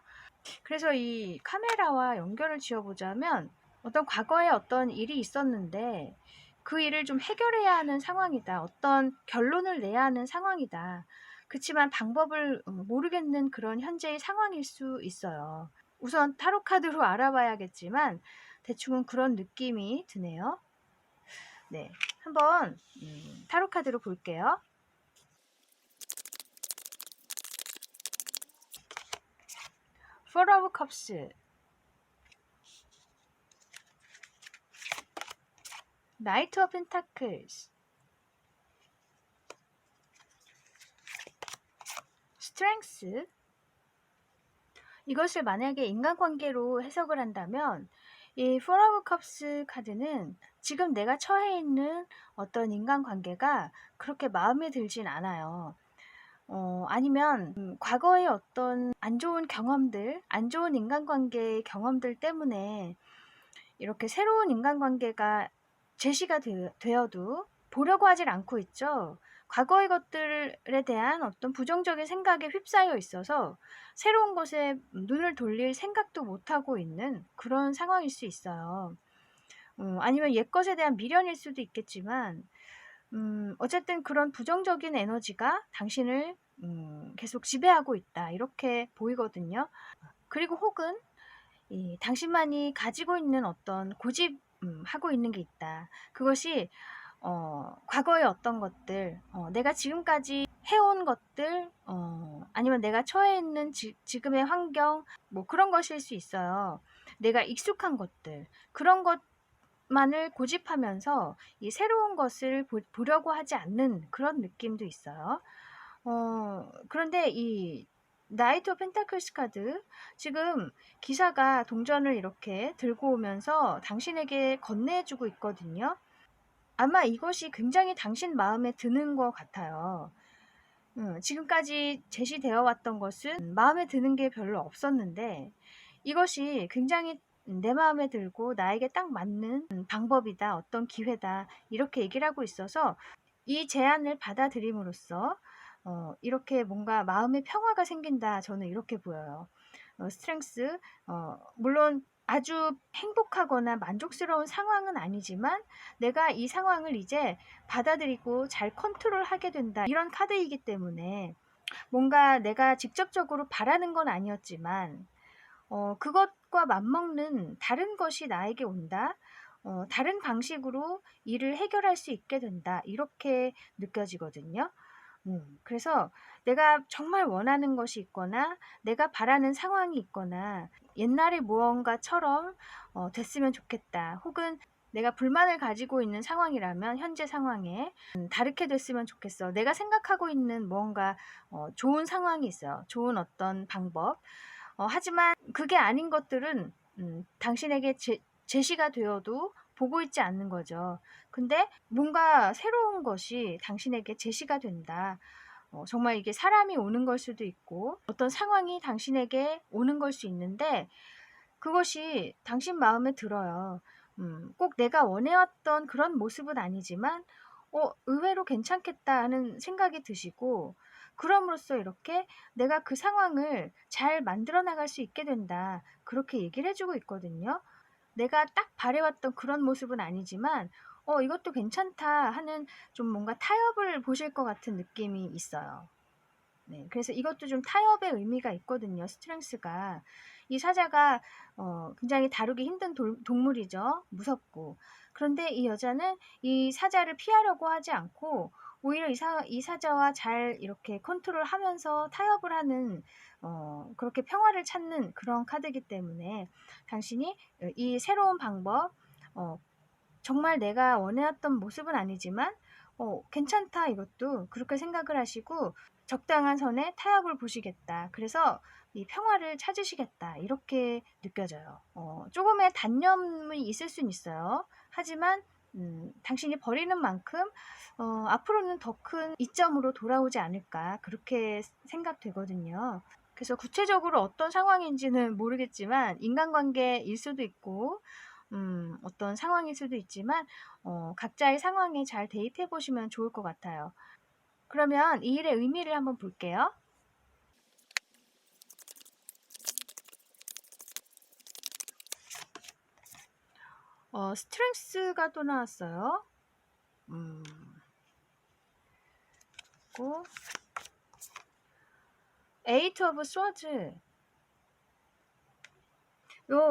그래서 이 카메라와 연결을 지어보자면 어떤 과거에 어떤 일이 있었는데 그 일을 좀 해결해야 하는 상황이다. 어떤 결론을 내야 하는 상황이다. 그렇지만 방법을 모르겠는 그런 현재의 상황일 수 있어요. 우선 타로 카드로 알아봐야겠지만 대충은 그런 느낌이 드네요. 네, 한번 타로 카드로 볼게요. Four of Cups, Knight of Pentacles, Strength. 이것을 만약에 인간관계로 해석을 한다면 이 Four of Cups 카드는 지금 내가 처해 있는 어떤 인간관계가 그렇게 마음에 들진 않아요. 아니면 과거의 어떤 안 좋은 경험들, 안 좋은 인간관계의 경험들 때문에 이렇게 새로운 인간관계가 제시가 되어도 보려고 하질 않고 있죠. 과거의 것들에 대한 어떤 부정적인 생각에 휩싸여 있어서 새로운 것에 눈을 돌릴 생각도 못하고 있는 그런 상황일 수 있어요. 아니면 옛 것에 대한 미련일 수도 있겠지만 어쨌든 그런 부정적인 에너지가 당신을 계속 지배하고 있다. 이렇게 보이거든요. 그리고 혹은 당신만이 가지고 있는 어떤 고집하고 있는 게 있다. 그것이 과거의 어떤 것들, 내가 지금까지 해온 것들, 아니면 내가 처해 있는 지금의 환경, 뭐 그런 것일 수 있어요. 내가 익숙한 것들, 그런 것만을 고집하면서 이 새로운 것을 보려고 하지 않는 그런 느낌도 있어요. 그런데 이 나이트 오브 펜타클스 카드, 지금 기사가 동전을 이렇게 들고 오면서 당신에게 건네주고 있거든요. 아마 이것이 굉장히 당신 마음에 드는 것 같아요. 지금까지 제시되어 왔던 것은 마음에 드는 게 별로 없었는데, 이것이 굉장히 내 마음에 들고 나에게 딱 맞는 방법이다, 어떤 기회다, 이렇게 얘기를 하고 있어서 이 제안을 받아들임으로써 이렇게 뭔가 마음의 평화가 생긴다, 저는 이렇게 보여요. 스트렝스, 물론 아주 행복하거나 만족스러운 상황은 아니지만 내가 이 상황을 이제 받아들이고 잘 컨트롤하게 된다, 이런 카드이기 때문에 뭔가 내가 직접적으로 바라는 건 아니었지만 그것과 맞먹는 다른 것이 나에게 온다. 다른 방식으로 일을 해결할 수 있게 된다, 이렇게 느껴지거든요. 그래서 내가 정말 원하는 것이 있거나 내가 바라는 상황이 있거나 옛날의 무언가처럼 됐으면 좋겠다, 혹은 내가 불만을 가지고 있는 상황이라면 현재 상황에 다르게 됐으면 좋겠어, 내가 생각하고 있는 무언가 좋은 상황이 있어요, 좋은 어떤 방법. 하지만 그게 아닌 것들은 당신에게 제시가 되어도 보고 있지 않는 거죠. 근데 뭔가 새로운 것이 당신에게 제시가 된다. 정말 이게 사람이 오는 걸 수도 있고 어떤 상황이 당신에게 오는 걸 수 있는데, 그것이 당신 마음에 들어요. 꼭 내가 원해왔던 그런 모습은 아니지만 의외로 괜찮겠다 하는 생각이 드시고, 그럼으로써 이렇게 내가 그 상황을 잘 만들어 나갈 수 있게 된다, 그렇게 얘기를 해주고 있거든요. 내가 딱 바래왔던 그런 모습은 아니지만 이것도 괜찮다 하는, 좀 뭔가 타협을 보실 것 같은 느낌이 있어요. 네, 그래서 이것도 좀 타협의 의미가 있거든요, 스트렝스가. 이 사자가 굉장히 다루기 힘든 동물이죠. 무섭고. 그런데 이 여자는 이 사자를 피하려고 하지 않고 오히려 이 사자와 잘 이렇게 컨트롤하면서 타협을 하는, 그렇게 평화를 찾는 그런 카드이기 때문에 당신이 이 새로운 방법, 정말 내가 원해왔던 모습은 아니지만 괜찮다, 이것도 그렇게 생각을 하시고 적당한 선에 타협을 보시겠다, 그래서 이 평화를 찾으시겠다, 이렇게 느껴져요. 조금의 단념이 있을 수는 있어요. 하지만 당신이 버리는 만큼 앞으로는 더 큰 이점으로 돌아오지 않을까, 그렇게 생각되거든요. 그래서 구체적으로 어떤 상황인지는 모르겠지만 인간관계일 수도 있고 어떤 상황일 수도 있지만 각자의 상황에 잘 대입해 보시면 좋을 것 같아요. 그러면 이 일의 의미를 한번 볼게요. 스트렝스가 또 나왔어요. 그리고 에이트 오브 스워즈.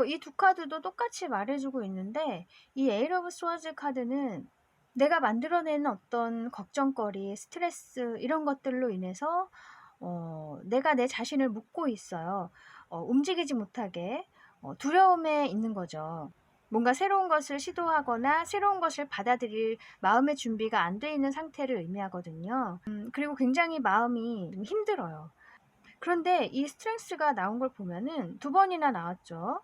이 두 카드도 똑같이 말해주고 있는데, 이 에이트 오브 스워즈 카드는 내가 만들어내는 어떤 걱정거리, 스트레스, 이런 것들로 인해서 내가 내 자신을 묶고 있어요. 움직이지 못하게 두려움에 있는 거죠. 뭔가 새로운 것을 시도하거나 새로운 것을 받아들일 마음의 준비가 안 돼 있는 상태를 의미하거든요. 그리고 굉장히 마음이 좀 힘들어요. 그런데 이 스트렝스가 나온 걸 보면은 두 번이나 나왔죠.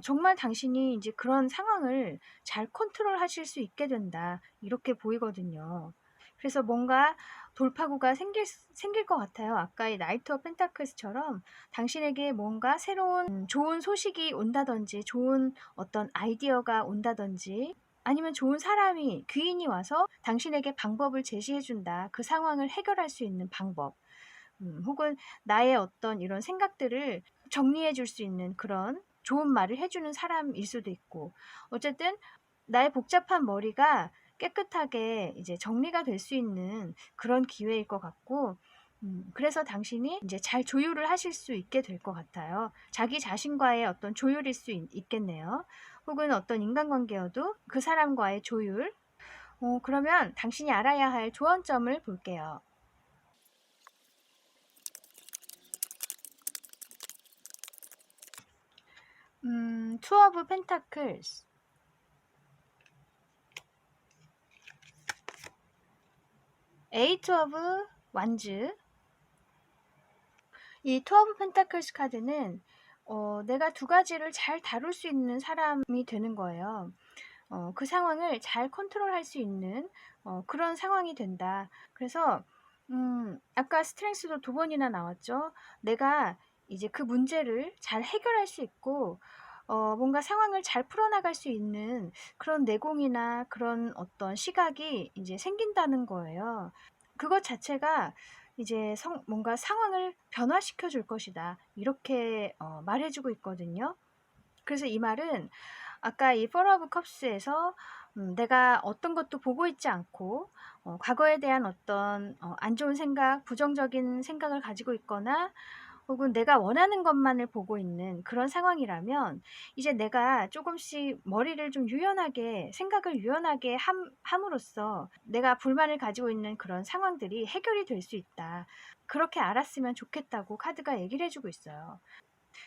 정말 당신이 이제 그런 상황을 잘 컨트롤 하실 수 있게 된다, 이렇게 보이거든요. 그래서 뭔가 돌파구가 생길 것 같아요. 아까의 나이트 오브 펜타클스처럼 당신에게 뭔가 새로운 좋은 소식이 온다든지, 좋은 어떤 아이디어가 온다든지, 아니면 좋은 사람이, 귀인이 와서 당신에게 방법을 제시해준다, 그 상황을 해결할 수 있는 방법. 혹은 나의 어떤 이런 생각들을 정리해 줄 수 있는 그런 좋은 말을 해주는 사람일 수도 있고, 어쨌든 나의 복잡한 머리가 깨끗하게 이제 정리가 될 수 있는 그런 기회일 것 같고, 그래서 당신이 이제 잘 조율을 하실 수 있게 될 것 같아요. 자기 자신과의 어떤 조율일 수 있겠네요. 혹은 어떤 인간관계여도 그 사람과의 조율. 그러면 당신이 알아야 할 조언점을 볼게요. 투 오브 펜타클스. 에이트 오브 완즈. 이 투 오브 펜타클스 카드는 내가 두 가지를 잘 다룰 수 있는 사람이 되는 거예요. 그 상황을 잘 컨트롤할 수 있는 그런 상황이 된다. 그래서 아까 스트렝스도 두 번이나 나왔죠. 내가 이제 그 문제를 잘 해결할 수 있고 뭔가 상황을 잘 풀어나갈 수 있는 그런 내공이나 그런 어떤 시각이 이제 생긴다는 거예요. 그것 자체가 이제 뭔가 상황을 변화시켜 줄 것이다. 이렇게 말해주고 있거든요. 그래서 이 말은 아까 이 포 오브 컵스에서 내가 어떤 것도 보고 있지 않고 과거에 대한 어떤 안 좋은 생각, 부정적인 생각을 가지고 있거나 혹은 내가 원하는 것만을 보고 있는 그런 상황이라면 이제 내가 조금씩 머리를 좀 유연하게 생각을 유연하게 함으로써 내가 불만을 가지고 있는 그런 상황들이 해결이 될 수 있다. 그렇게 알았으면 좋겠다고 카드가 얘기를 해주고 있어요.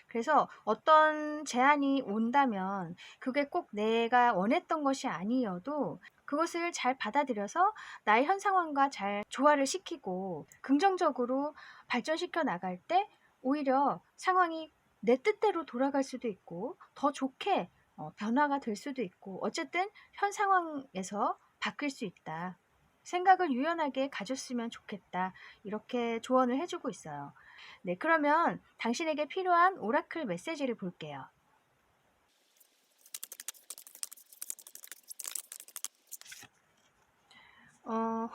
그래서 어떤 제안이 온다면 그게 꼭 내가 원했던 것이 아니어도 그것을 잘 받아들여서 나의 현 상황과 잘 조화를 시키고 긍정적으로 발전시켜 나갈 때 오히려 상황이 내 뜻대로 돌아갈 수도 있고 더 좋게 변화가 될 수도 있고 어쨌든 현 상황에서 바뀔 수 있다. 생각을 유연하게 가졌으면 좋겠다. 이렇게 조언을 해주고 있어요. 네, 그러면 당신에게 필요한 오라클 메시지를 볼게요.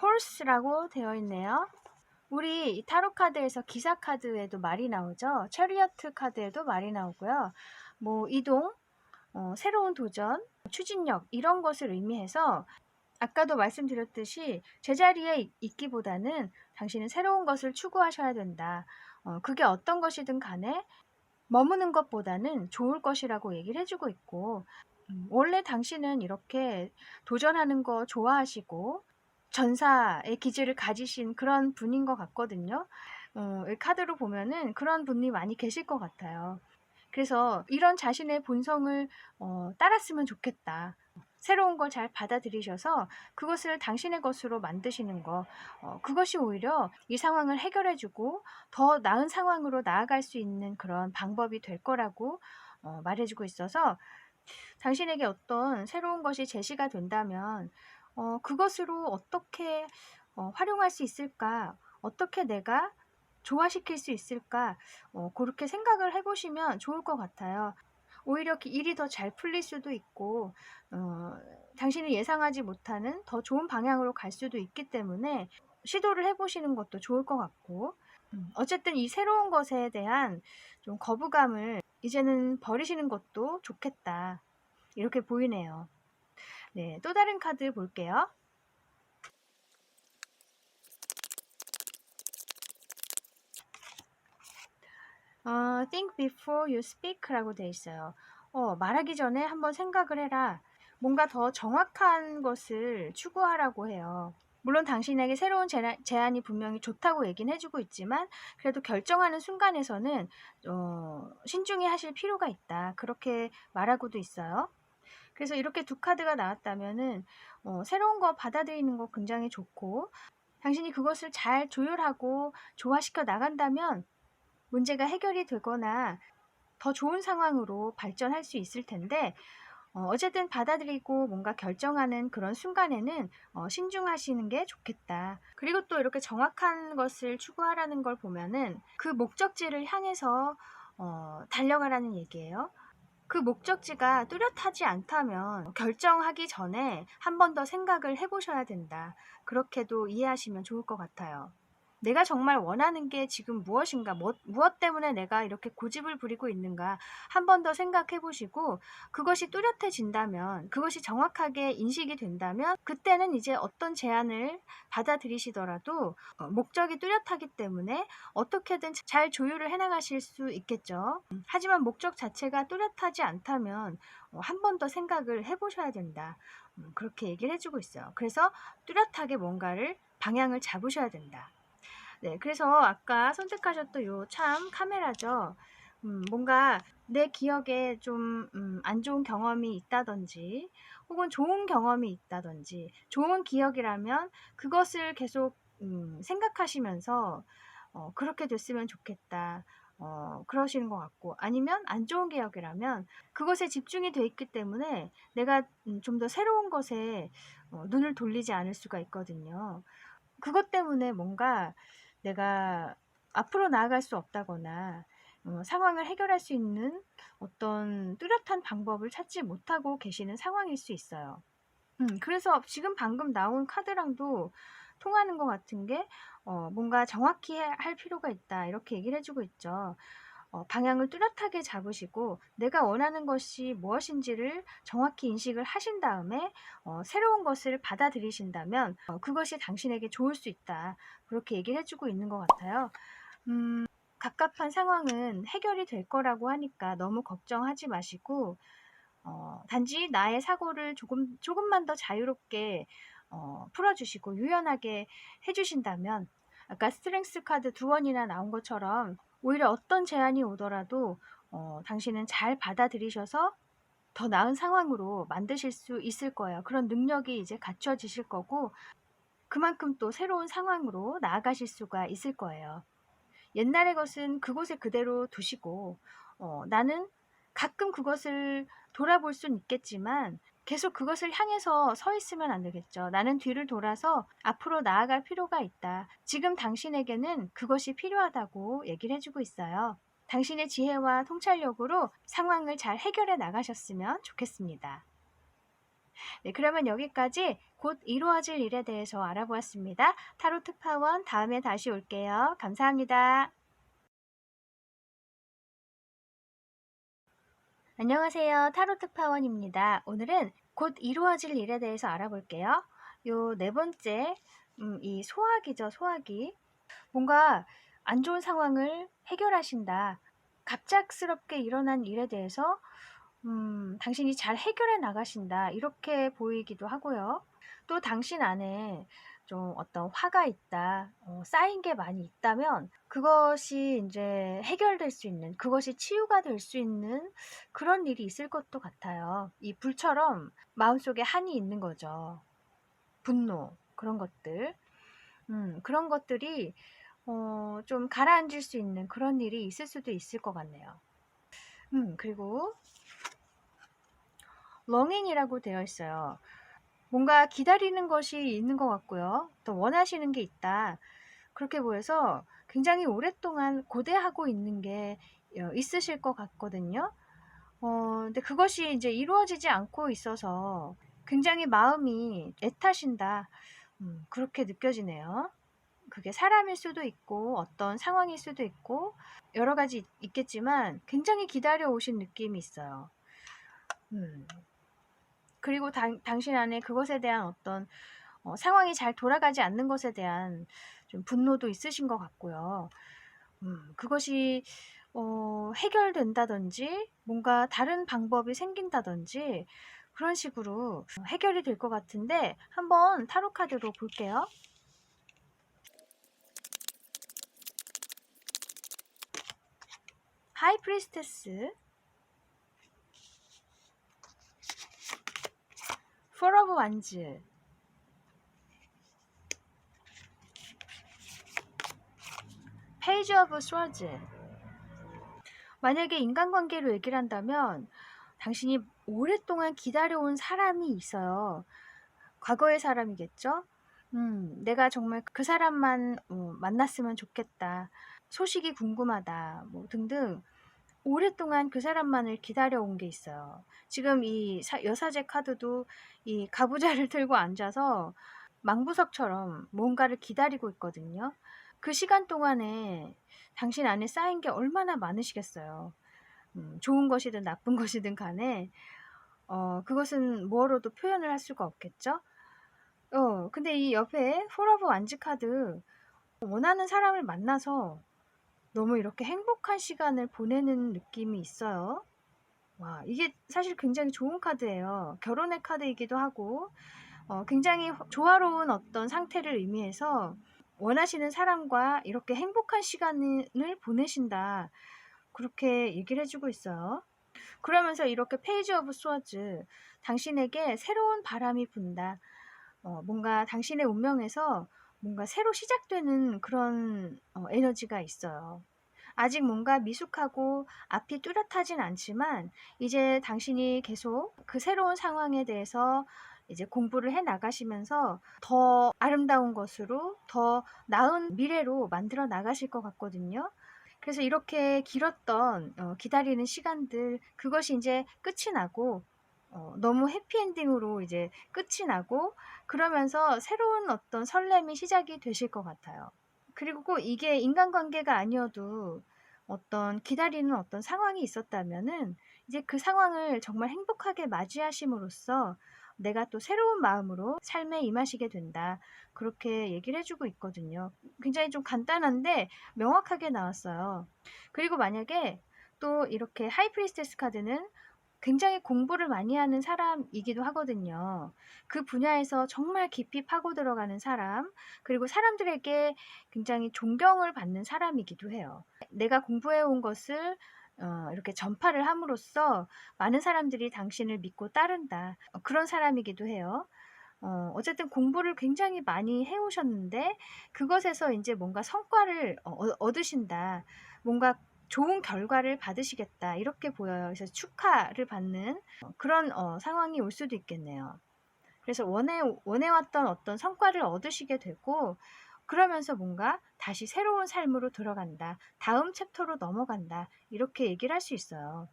horse라고 되어 있네요. 우리 타로 카드에서 기사 카드에도 말이 나오죠. 체리어트 카드에도 말이 나오고요. 뭐 이동, 새로운 도전, 추진력 이런 것을 의미해서 아까도 말씀드렸듯이 제자리에 있기보다는 당신은 새로운 것을 추구하셔야 된다. 그게 어떤 것이든 간에 머무는 것보다는 좋을 것이라고 얘기를 해주고 있고 원래 당신은 이렇게 도전하는 거 좋아하시고 전사의 기질을 가지신 그런 분인 것 같거든요. 이 카드로 보면은 그런 분이 많이 계실 것 같아요. 그래서 이런 자신의 본성을 따랐으면 좋겠다. 새로운 걸 잘 받아들이셔서 그것을 당신의 것으로 만드시는 거, 그것이 오히려 이 상황을 해결해주고 더 나은 상황으로 나아갈 수 있는 그런 방법이 될 거라고 말해주고 있어서 당신에게 어떤 새로운 것이 제시가 된다면 그것으로 어떻게 활용할 수 있을까? 어떻게 내가 조화시킬 수 있을까? 그렇게 생각을 해보시면 좋을 것 같아요. 오히려 일이 더 잘 풀릴 수도 있고 당신이 예상하지 못하는 더 좋은 방향으로 갈 수도 있기 때문에 시도를 해보시는 것도 좋을 것 같고 어쨌든 이 새로운 것에 대한 좀 거부감을 이제는 버리시는 것도 좋겠다. 이렇게 보이네요. 네, 또 다른 카드 볼게요. think before you speak라고 돼 있어요. 말하기 전에 한번 생각을 해라. 뭔가 더 정확한 것을 추구하라고 해요. 물론 당신에게 새로운 제안이 분명히 좋다고 얘기는 해주고 있지만 그래도 결정하는 순간에서는 신중히 하실 필요가 있다. 그렇게 말하고도 있어요. 그래서 이렇게 두 카드가 나왔다면은 새로운 거 받아들이는 거 굉장히 좋고 당신이 그것을 잘 조율하고 조화시켜 나간다면 문제가 해결이 되거나 더 좋은 상황으로 발전할 수 있을 텐데 어쨌든 받아들이고 뭔가 결정하는 그런 순간에는 신중하시는 게 좋겠다. 그리고 또 이렇게 정확한 것을 추구하라는 걸 보면은 그 목적지를 향해서 달려가라는 얘기예요. 그 목적지가 뚜렷하지 않다면 결정하기 전에 한 번 더 생각을 해보셔야 된다. 그렇게도 이해하시면 좋을 것 같아요. 내가 정말 원하는 게 지금 무엇인가, 무엇 때문에 내가 이렇게 고집을 부리고 있는가 한 번 더 생각해 보시고 그것이 뚜렷해진다면, 그것이 정확하게 인식이 된다면 그때는 이제 어떤 제안을 받아들이시더라도 목적이 뚜렷하기 때문에 어떻게든 잘 조율을 해나가실 수 있겠죠. 하지만 목적 자체가 뚜렷하지 않다면 한 번 더 생각을 해보셔야 된다. 그렇게 얘기를 해주고 있어요. 그래서 뚜렷하게 뭔가를 방향을 잡으셔야 된다. 네, 그래서 아까 선택하셨던 요 참 카메라죠. 뭔가 내 기억에 좀 안 좋은 경험이 있다든지 혹은 좋은 경험이 있다든지 좋은 기억이라면 그것을 계속 생각하시면서 그렇게 됐으면 좋겠다. 그러시는 것 같고, 아니면 안 좋은 개혁이라면 그것에 집중이 돼 있기 때문에 내가 좀 더 새로운 것에 눈을 돌리지 않을 수가 있거든요. 그것 때문에 뭔가 내가 앞으로 나아갈 수 없다거나 상황을 해결할 수 있는 어떤 뚜렷한 방법을 찾지 못하고 계시는 상황일 수 있어요. 그래서 지금 방금 나온 카드랑도 통하는 것 같은 게 뭔가 정확히 할 필요가 있다 이렇게 얘기를 해주고 있죠. 방향을 뚜렷하게 잡으시고 내가 원하는 것이 무엇인지를 정확히 인식을 하신 다음에 새로운 것을 받아들이신다면 그것이 당신에게 좋을 수 있다. 그렇게 얘기를 해주고 있는 것 같아요. 갑갑한 상황은 해결이 될 거라고 하니까 너무 걱정하지 마시고 단지 나의 사고를 조금만 더 자유롭게 풀어주시고 유연하게 해주신다면 아까 스트렝스 카드 2원이나 나온 것처럼 오히려 어떤 제안이 오더라도 당신은 잘 받아들이셔서 더 나은 상황으로 만드실 수 있을 거예요. 그런 능력이 이제 갖춰지실 거고 그만큼 또 새로운 상황으로 나아가실 수가 있을 거예요. 옛날의 것은 그곳에 그대로 두시고 나는 가끔 그것을 돌아볼 순 있겠지만 계속 그것을 향해서 서 있으면 안 되겠죠. 나는 뒤를 돌아서 앞으로 나아갈 필요가 있다. 지금 당신에게는 그것이 필요하다고 얘기를 해주고 있어요. 당신의 지혜와 통찰력으로 상황을 잘 해결해 나가셨으면 좋겠습니다. 네, 그러면 여기까지 곧 이루어질 일에 대해서 알아보았습니다. 타로 특파원 다음에 다시 올게요. 감사합니다. 안녕하세요. 타로 특파원입니다. 오늘은 곧 이루어질 일에 대해서 알아볼게요. 요 네 번째, 이 소화기죠, 소화기. 뭔가 안 좋은 상황을 해결하신다. 갑작스럽게 일어난 일에 대해서 당신이 잘 해결해 나가신다. 이렇게 보이기도 하고요. 또 당신 안에 좀 어떤 화가 있다, 쌓인 게 많이 있다면 그것이 이제 해결될 수 있는, 그것이 치유가 될 수 있는 그런 일이 있을 것도 같아요. 이 불처럼 마음속에 한이 있는 거죠. 분노, 그런 것들. 그런 것들이 좀 가라앉을 수 있는 그런 일이 있을 수도 있을 것 같네요. 그리고 longing이라고 되어 있어요. 뭔가 기다리는 것이 있는 것 같고요. 또 원하시는 게 있다. 그렇게 보여서 굉장히 오랫동안 고대하고 있는 게 있으실 것 같거든요. 근데 그것이 이제 이루어지지 않고 있어서 굉장히 마음이 애타신다. 그렇게 느껴지네요. 그게 사람일 수도 있고 어떤 상황일 수도 있고 여러 가지 있겠지만 굉장히 기다려 오신 느낌이 있어요. 그리고 당신 안에 그것에 대한 어떤 상황이 잘 돌아가지 않는 것에 대한 좀 분노도 있으신 것 같고요. 그것이 해결된다든지 뭔가 다른 방법이 생긴다든지 그런 식으로 해결이 될 것 같은데 한번 타로 카드로 볼게요. 하이 프리스테스, 포 오브 완즈, 페이지 오브 스워즈. 만약에 인간관계로 얘기를 한다면 당신이 오랫동안 기다려온 사람이 있어요. 과거의 사람이겠죠? 내가 정말 그 사람만 만났으면 좋겠다. 소식이 궁금하다. 뭐 등등 오랫동안 그 사람만을 기다려온 게 있어요. 지금 이 여사제 카드도 이 가부좌를 들고 앉아서 망부석처럼 뭔가를 기다리고 있거든요. 그 시간 동안에 당신 안에 쌓인 게 얼마나 많으시겠어요. 좋은 것이든 나쁜 것이든 간에 그것은 뭐로도 표현을 할 수가 없겠죠. 근데 이 옆에 포 오브 완즈 카드 원하는 사람을 만나서 너무 이렇게 행복한 시간을 보내는 느낌이 있어요. 와, 이게 사실 굉장히 좋은 카드예요. 결혼의 카드이기도 하고 굉장히 조화로운 어떤 상태를 의미해서 원하시는 사람과 이렇게 행복한 시간을 보내신다. 그렇게 얘기를 해주고 있어요. 그러면서 이렇게 페이지 오브 스워즈, 당신에게 새로운 바람이 분다. 뭔가 당신의 운명에서 뭔가 새로 시작되는 그런 에너지가 있어요. 아직 뭔가 미숙하고 앞이 뚜렷하진 않지만 이제 당신이 계속 그 새로운 상황에 대해서 이제 공부를 해 나가시면서 더 아름다운 것으로 더 나은 미래로 만들어 나가실 것 같거든요. 그래서 이렇게 길었던 기다리는 시간들 그것이 이제 끝이 나고 너무 해피엔딩으로 이제 끝이 나고 그러면서 새로운 어떤 설렘이 시작이 되실 것 같아요. 그리고 꼭 이게 인간관계가 아니어도 어떤 기다리는 어떤 상황이 있었다면은 이제 그 상황을 정말 행복하게 맞이하심으로써 내가 또 새로운 마음으로 삶에 임하시게 된다. 그렇게 얘기를 해주고 있거든요. 굉장히 좀 간단한데 명확하게 나왔어요. 그리고 만약에 또 이렇게 하이프리스테스 카드는 굉장히 공부를 많이 하는 사람이기도 하거든요. 그 분야에서 정말 깊이 파고 들어가는 사람, 그리고 사람들에게 굉장히 존경을 받는 사람이기도 해요. 내가 공부해 온 것을 이렇게 전파를 함으로써 많은 사람들이 당신을 믿고 따른다. 그런 사람이기도 해요. 어쨌든 공부를 굉장히 많이 해 오셨는데 그것에서 이제 뭔가 성과를 얻으신다. 뭔가 좋은 결과를 받으시겠다. 이렇게 보여요. 그래서 축하를 받는 그런 상황이 올 수도 있겠네요. 그래서 원해왔던 어떤 성과를 얻으시게 되고 그러면서 뭔가 다시 새로운 삶으로 들어간다. 다음 챕터로 넘어간다. 이렇게 얘기를 할 수 있어요.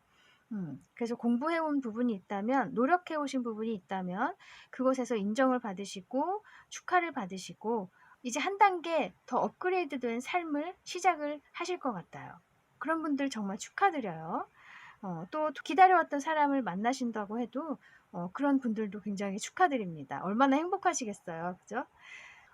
그래서 공부해 온 부분이 있다면, 노력해 오신 부분이 있다면 그곳에서 인정을 받으시고 축하를 받으시고 이제 한 단계 더 업그레이드된 삶을 시작을 하실 것 같아요. 그런 분들 정말 축하드려요. 또 기다려왔던 사람을 만나신다고 해도 그런 분들도 굉장히 축하드립니다. 얼마나 행복하시겠어요. 그죠?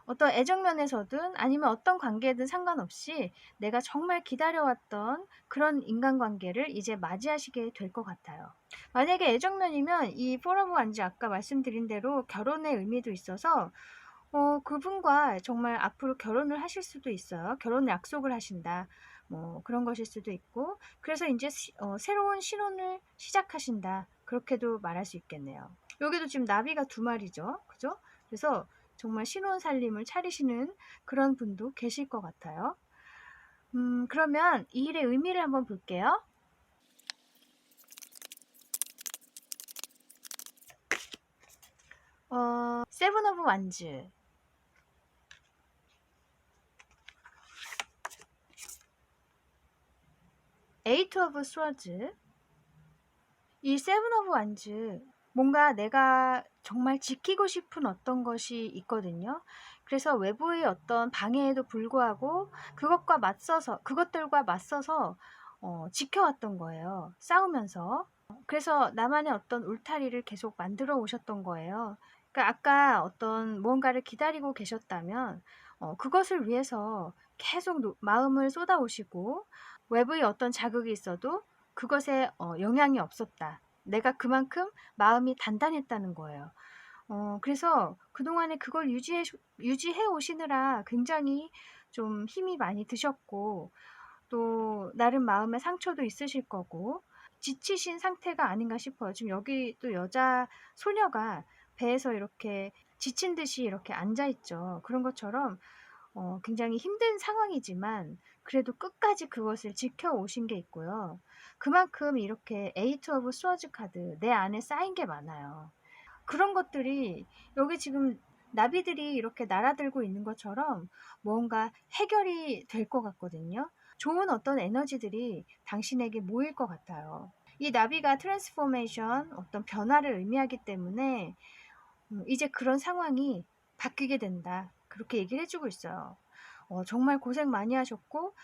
어떤 애정면에서든 아니면 어떤 관계든 상관없이 내가 정말 기다려왔던 그런 인간관계를 이제 맞이하시게 될 것 같아요. 만약에 애정면이면 이 포러브 완지 아까 말씀드린 대로 결혼의 의미도 있어서 그분과 정말 앞으로 결혼을 하실 수도 있어요. 결혼 약속을 하신다. 뭐 그런 것일 수도 있고 그래서 이제 새로운 신혼을 시작하신다. 그렇게도 말할 수 있겠네요. 여기도 지금 나비가 두 마리죠. 그죠? 그래서 정말 신혼 살림을 차리시는 그런 분도 계실 것 같아요. 그러면 이 일의 의미를 한번 볼게요. 세븐 오브 완즈. 에이트 오브 스워즈. 이 세븐 오브 완즈 뭔가 내가 정말 지키고 싶은 어떤 것이 있거든요. 그래서 외부의 어떤 방해에도 불구하고 그것들과 맞서서 지켜왔던 거예요. 싸우면서. 그래서 나만의 어떤 울타리를 계속 만들어 오셨던 거예요. 그러니까 아까 어떤 무언가를 기다리고 계셨다면 그것을 위해서 계속 마음을 쏟아오시고 외부의 어떤 자극이 있어도 그것에 영향이 없었다. 내가 그만큼 마음이 단단했다는 거예요. 그래서 그동안에 그걸 유지해 오시느라 굉장히 좀 힘이 많이 드셨고 또 나름 마음의 상처도 있으실 거고 지치신 상태가 아닌가 싶어요. 지금 여기 또 여자 소녀가 배에서 이렇게 지친 듯이 이렇게 앉아 있죠. 그런 것처럼 굉장히 힘든 상황이지만 그래도 끝까지 그것을 지켜오신 게 있고요. 그만큼 이렇게 에이트 오브 스워즈 카드 내 안에 쌓인 게 많아요. 그런 것들이 여기 지금 나비들이 이렇게 날아들고 있는 것처럼 뭔가 해결이 될 것 같거든요. 좋은 어떤 에너지들이 당신에게 모일 것 같아요. 이 나비가 트랜스포메이션, 어떤 변화를 의미하기 때문에 이제 그런 상황이 바뀌게 된다. 그렇게 얘기를 해주고 있어요. 정말 고생 많이 하셨고,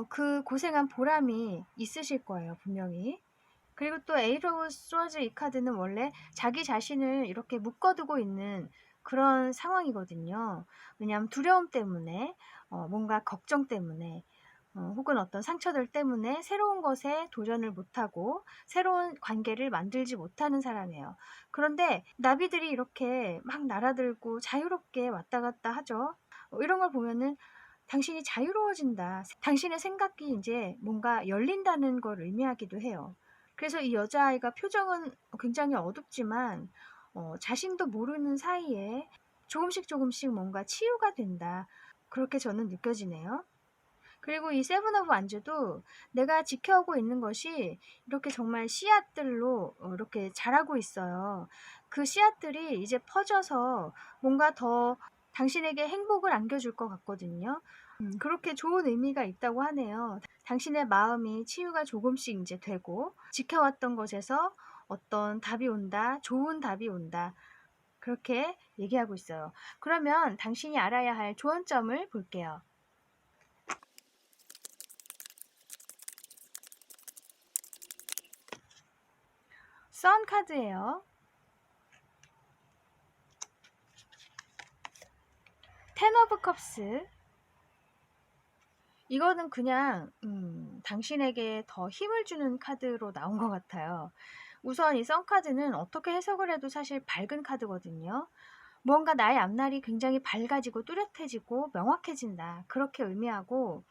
그 고생한 보람이 있으실 거예요, 분명히. 그리고 또 에이트 오브 스워즈 이 카드는 원래 자기 자신을 이렇게 묶어두고 있는 그런 상황이거든요. 왜냐하면 두려움 때문에, 뭔가 걱정 때문에, 혹은 어떤 상처들 때문에 새로운 것에 도전을 못하고 새로운 관계를 만들지 못하는 사람이에요. 그런데 나비들이 이렇게 막 날아들고 자유롭게 왔다 갔다 하죠. 이런 걸 보면은 당신이 자유로워진다. 당신의 생각이 이제 뭔가 열린다는 걸 의미하기도 해요. 그래서 이 여자아이가 표정은 굉장히 어둡지만 자신도 모르는 사이에 조금씩 조금씩 뭔가 치유가 된다. 그렇게 저는 느껴지네요. 그리고 이 세븐 오브 완즈도 내가 지켜오고 있는 것이 이렇게 정말 씨앗들로 이렇게 자라고 있어요. 그 씨앗들이 이제 퍼져서 뭔가 더 당신에게 행복을 안겨줄 것 같거든요. 그렇게 좋은 의미가 있다고 하네요. 당신의 마음이 치유가 조금씩 이제 되고 지켜왔던 것에서 어떤 답이 온다, 좋은 답이 온다. 그렇게 얘기하고 있어요. 그러면 당신이 알아야 할 조언점을 볼게요. 선 카드예요. 텐 오브 컵스. 이거는 그냥 당신에게 더 힘을 주는 카드로 나온 것 같아요. 우선 이 선 카드는 어떻게 해석을 해도 사실 밝은 카드거든요. 뭔가 나의 앞날이 굉장히 밝아지고 뚜렷해지고 명확해진다. 그렇게 의미하고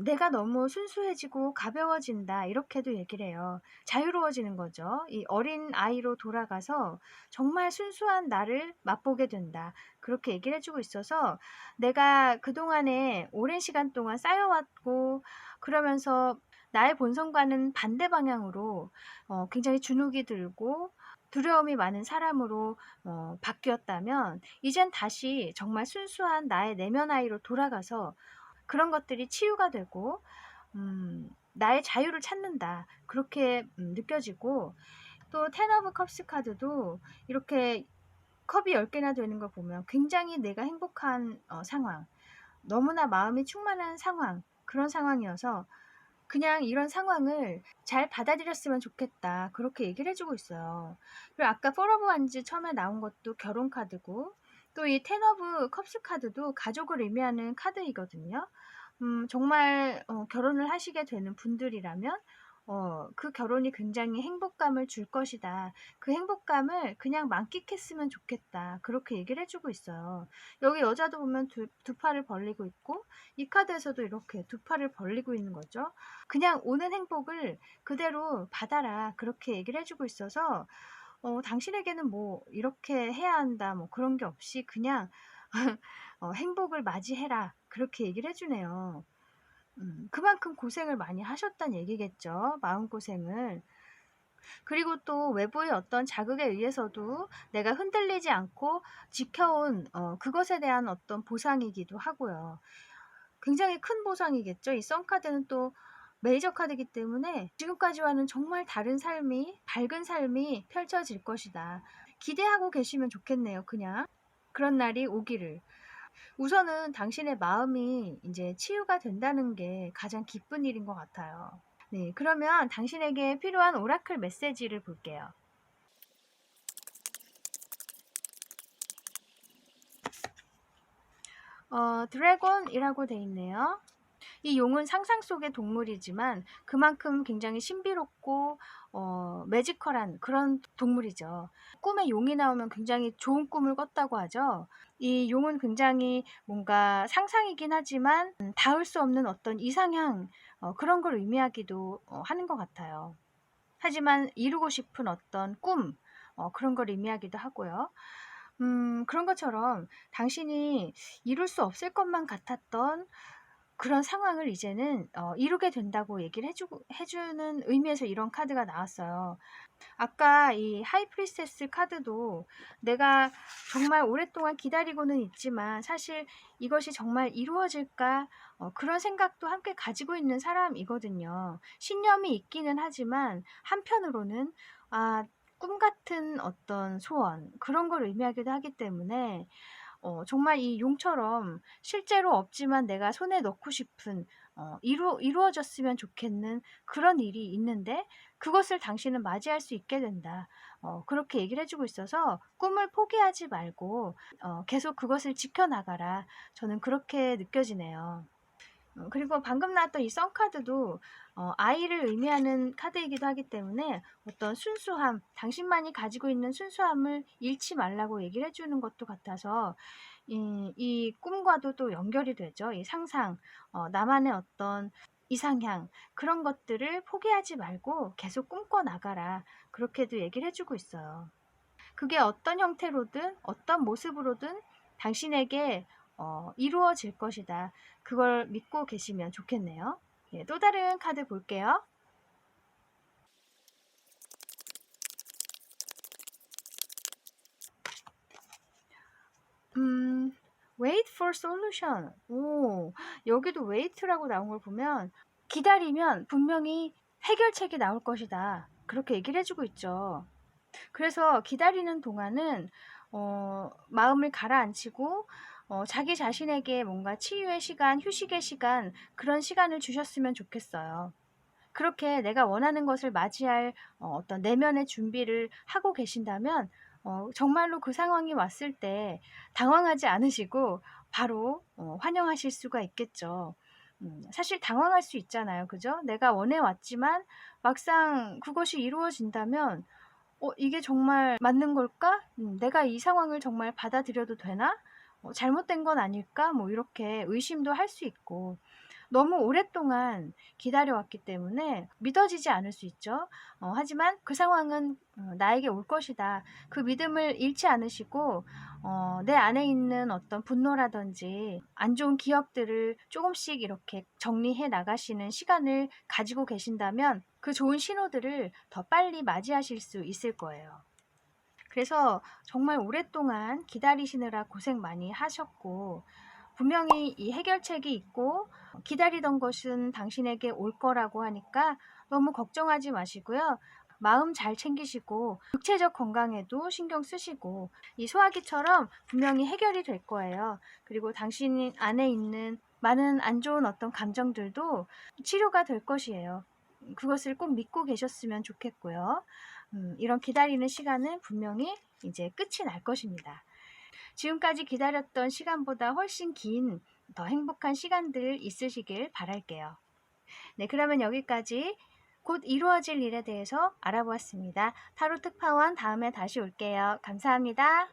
내가 너무 순수해지고 가벼워진다. 이렇게도 얘기를 해요. 자유로워지는 거죠. 이 어린 아이로 돌아가서 정말 순수한 나를 맛보게 된다. 그렇게 얘기를 해주고 있어서 내가 그동안에 오랜 시간 동안 쌓여왔고 그러면서 나의 본성과는 반대 방향으로 굉장히 주눅이 들고 두려움이 많은 사람으로 바뀌었다면 이젠 다시 정말 순수한 나의 내면 아이로 돌아가서 그런 것들이 치유가 되고 나의 자유를 찾는다. 그렇게 느껴지고 또 텐 오브 컵스 카드도 이렇게 컵이 10개나 되는 걸 보면 굉장히 내가 행복한 상황, 너무나 마음이 충만한 상황, 그런 상황이어서 그냥 이런 상황을 잘 받아들였으면 좋겠다. 그렇게 얘기를 해주고 있어요. 그리고 아까 포 오브 완즈 처음에 나온 것도 결혼 카드고 또 이 텐 오브 컵스 카드도 가족을 의미하는 카드이거든요. 정말 결혼을 하시게 되는 분들이라면 그 결혼이 굉장히 행복감을 줄 것이다. 그 행복감을 그냥 만끽했으면 좋겠다. 그렇게 얘기를 해주고 있어요. 여기 여자도 보면 두 팔을 벌리고 있고 이 카드에서도 이렇게 두 팔을 벌리고 있는 거죠. 그냥 오는 행복을 그대로 받아라. 그렇게 얘기를 해주고 있어서 당신에게는 뭐 이렇게 해야 한다. 뭐 그런 게 없이 그냥 행복을 맞이해라. 그렇게 얘기를 해주네요. 그만큼 고생을 많이 하셨단 얘기겠죠. 마음고생을. 그리고 또 외부의 어떤 자극에 의해서도 내가 흔들리지 않고 지켜온 그것에 대한 어떤 보상이기도 하고요. 굉장히 큰 보상이겠죠. 이 썬카드는 또 메이저 카드이기 때문에 지금까지와는 정말 다른 삶이, 밝은 삶이 펼쳐질 것이다. 기대하고 계시면 좋겠네요. 그냥 그런 날이 오기를. 우선은 당신의 마음이 이제 치유가 된다는 게 가장 기쁜 일인 것 같아요. 네, 그러면 당신에게 필요한 오라클 메시지를 볼게요. 드래곤이라고 돼 있네요. 이 용은 상상 속의 동물이지만 그만큼 굉장히 신비롭고 매지컬한 그런 동물이죠. 꿈에 용이 나오면 굉장히 좋은 꿈을 꿨다고 하죠. 이 용은 굉장히 뭔가 상상이긴 하지만 닿을 수 없는 어떤 이상향 그런 걸 의미하기도 하는 것 같아요. 하지만 이루고 싶은 어떤 꿈 그런 걸 의미하기도 하고요. 그런 것처럼 당신이 이룰 수 없을 것만 같았던 그런 상황을 이제는 이루게 된다고 얘기를 해주는 의미에서 이런 카드가 나왔어요. 아까 이 하이 프리세스 카드도 내가 정말 오랫동안 기다리고는 있지만 사실 이것이 정말 이루어질까 그런 생각도 함께 가지고 있는 사람이거든요. 신념이 있기는 하지만 한편으로는 꿈 같은 어떤 소원 그런 걸 의미하기도 하기 때문에 정말 이 용처럼 실제로 없지만 내가 손에 넣고 싶은 이루어졌으면 좋겠는 그런 일이 있는데 그것을 당신은 맞이할 수 있게 된다. 그렇게 얘기를 해주고 있어서 꿈을 포기하지 말고 계속 그것을 지켜나가라. 저는 그렇게 느껴지네요. 그리고 방금 나왔던 이 썬카드도 아이를 의미하는 카드이기도 하기 때문에 어떤 순수함, 당신만이 가지고 있는 순수함을 잃지 말라고 얘기를 해주는 것도 같아서 이 꿈과도 또 연결이 되죠. 이 상상, 나만의 어떤 이상향 그런 것들을 포기하지 말고 계속 꿈꿔 나가라. 그렇게도 얘기를 해주고 있어요. 그게 어떤 형태로든 어떤 모습으로든 당신에게 이루어질 것이다. 그걸 믿고 계시면 좋겠네요. 예, 또 다른 카드 볼게요. wait for solution. 오, 여기도 wait라고 나온 걸 보면 기다리면 분명히 해결책이 나올 것이다. 그렇게 얘기를 해주고 있죠. 그래서 기다리는 동안은 마음을 가라앉히고 자기 자신에게 뭔가 치유의 시간, 휴식의 시간, 그런 시간을 주셨으면 좋겠어요. 그렇게 내가 원하는 것을 맞이할 어떤 내면의 준비를 하고 계신다면 정말로 그 상황이 왔을 때 당황하지 않으시고 바로 환영하실 수가 있겠죠. 사실 당황할 수 있잖아요. 그죠? 내가 원해왔지만 막상 그것이 이루어진다면 이게 정말 맞는 걸까? 내가 이 상황을 정말 받아들여도 되나? 잘못된 건 아닐까? 뭐 이렇게 의심도 할 수 있고 너무 오랫동안 기다려왔기 때문에 믿어지지 않을 수 있죠. 하지만 그 상황은 나에게 올 것이다. 그 믿음을 잃지 않으시고 내 안에 있는 어떤 분노라든지 안 좋은 기억들을 조금씩 이렇게 정리해 나가시는 시간을 가지고 계신다면 그 좋은 신호들을 더 빨리 맞이하실 수 있을 거예요. 그래서 정말 오랫동안 기다리시느라 고생 많이 하셨고 분명히 이 해결책이 있고 기다리던 것은 당신에게 올 거라고 하니까 너무 걱정하지 마시고요. 마음 잘 챙기시고 육체적 건강에도 신경 쓰시고 이 소화기처럼 분명히 해결이 될 거예요. 그리고 당신 안에 있는 많은 안 좋은 어떤 감정들도 치료가 될 것이에요. 그것을 꼭 믿고 계셨으면 좋겠고요. 이런 기다리는 시간은 분명히 이제 끝이 날 것입니다. 지금까지 기다렸던 시간보다 훨씬 긴 더 행복한 시간들 있으시길 바랄게요. 네, 그러면 여기까지 곧 이루어질 일에 대해서 알아보았습니다. 타로 특파원 다음에 다시 올게요. 감사합니다.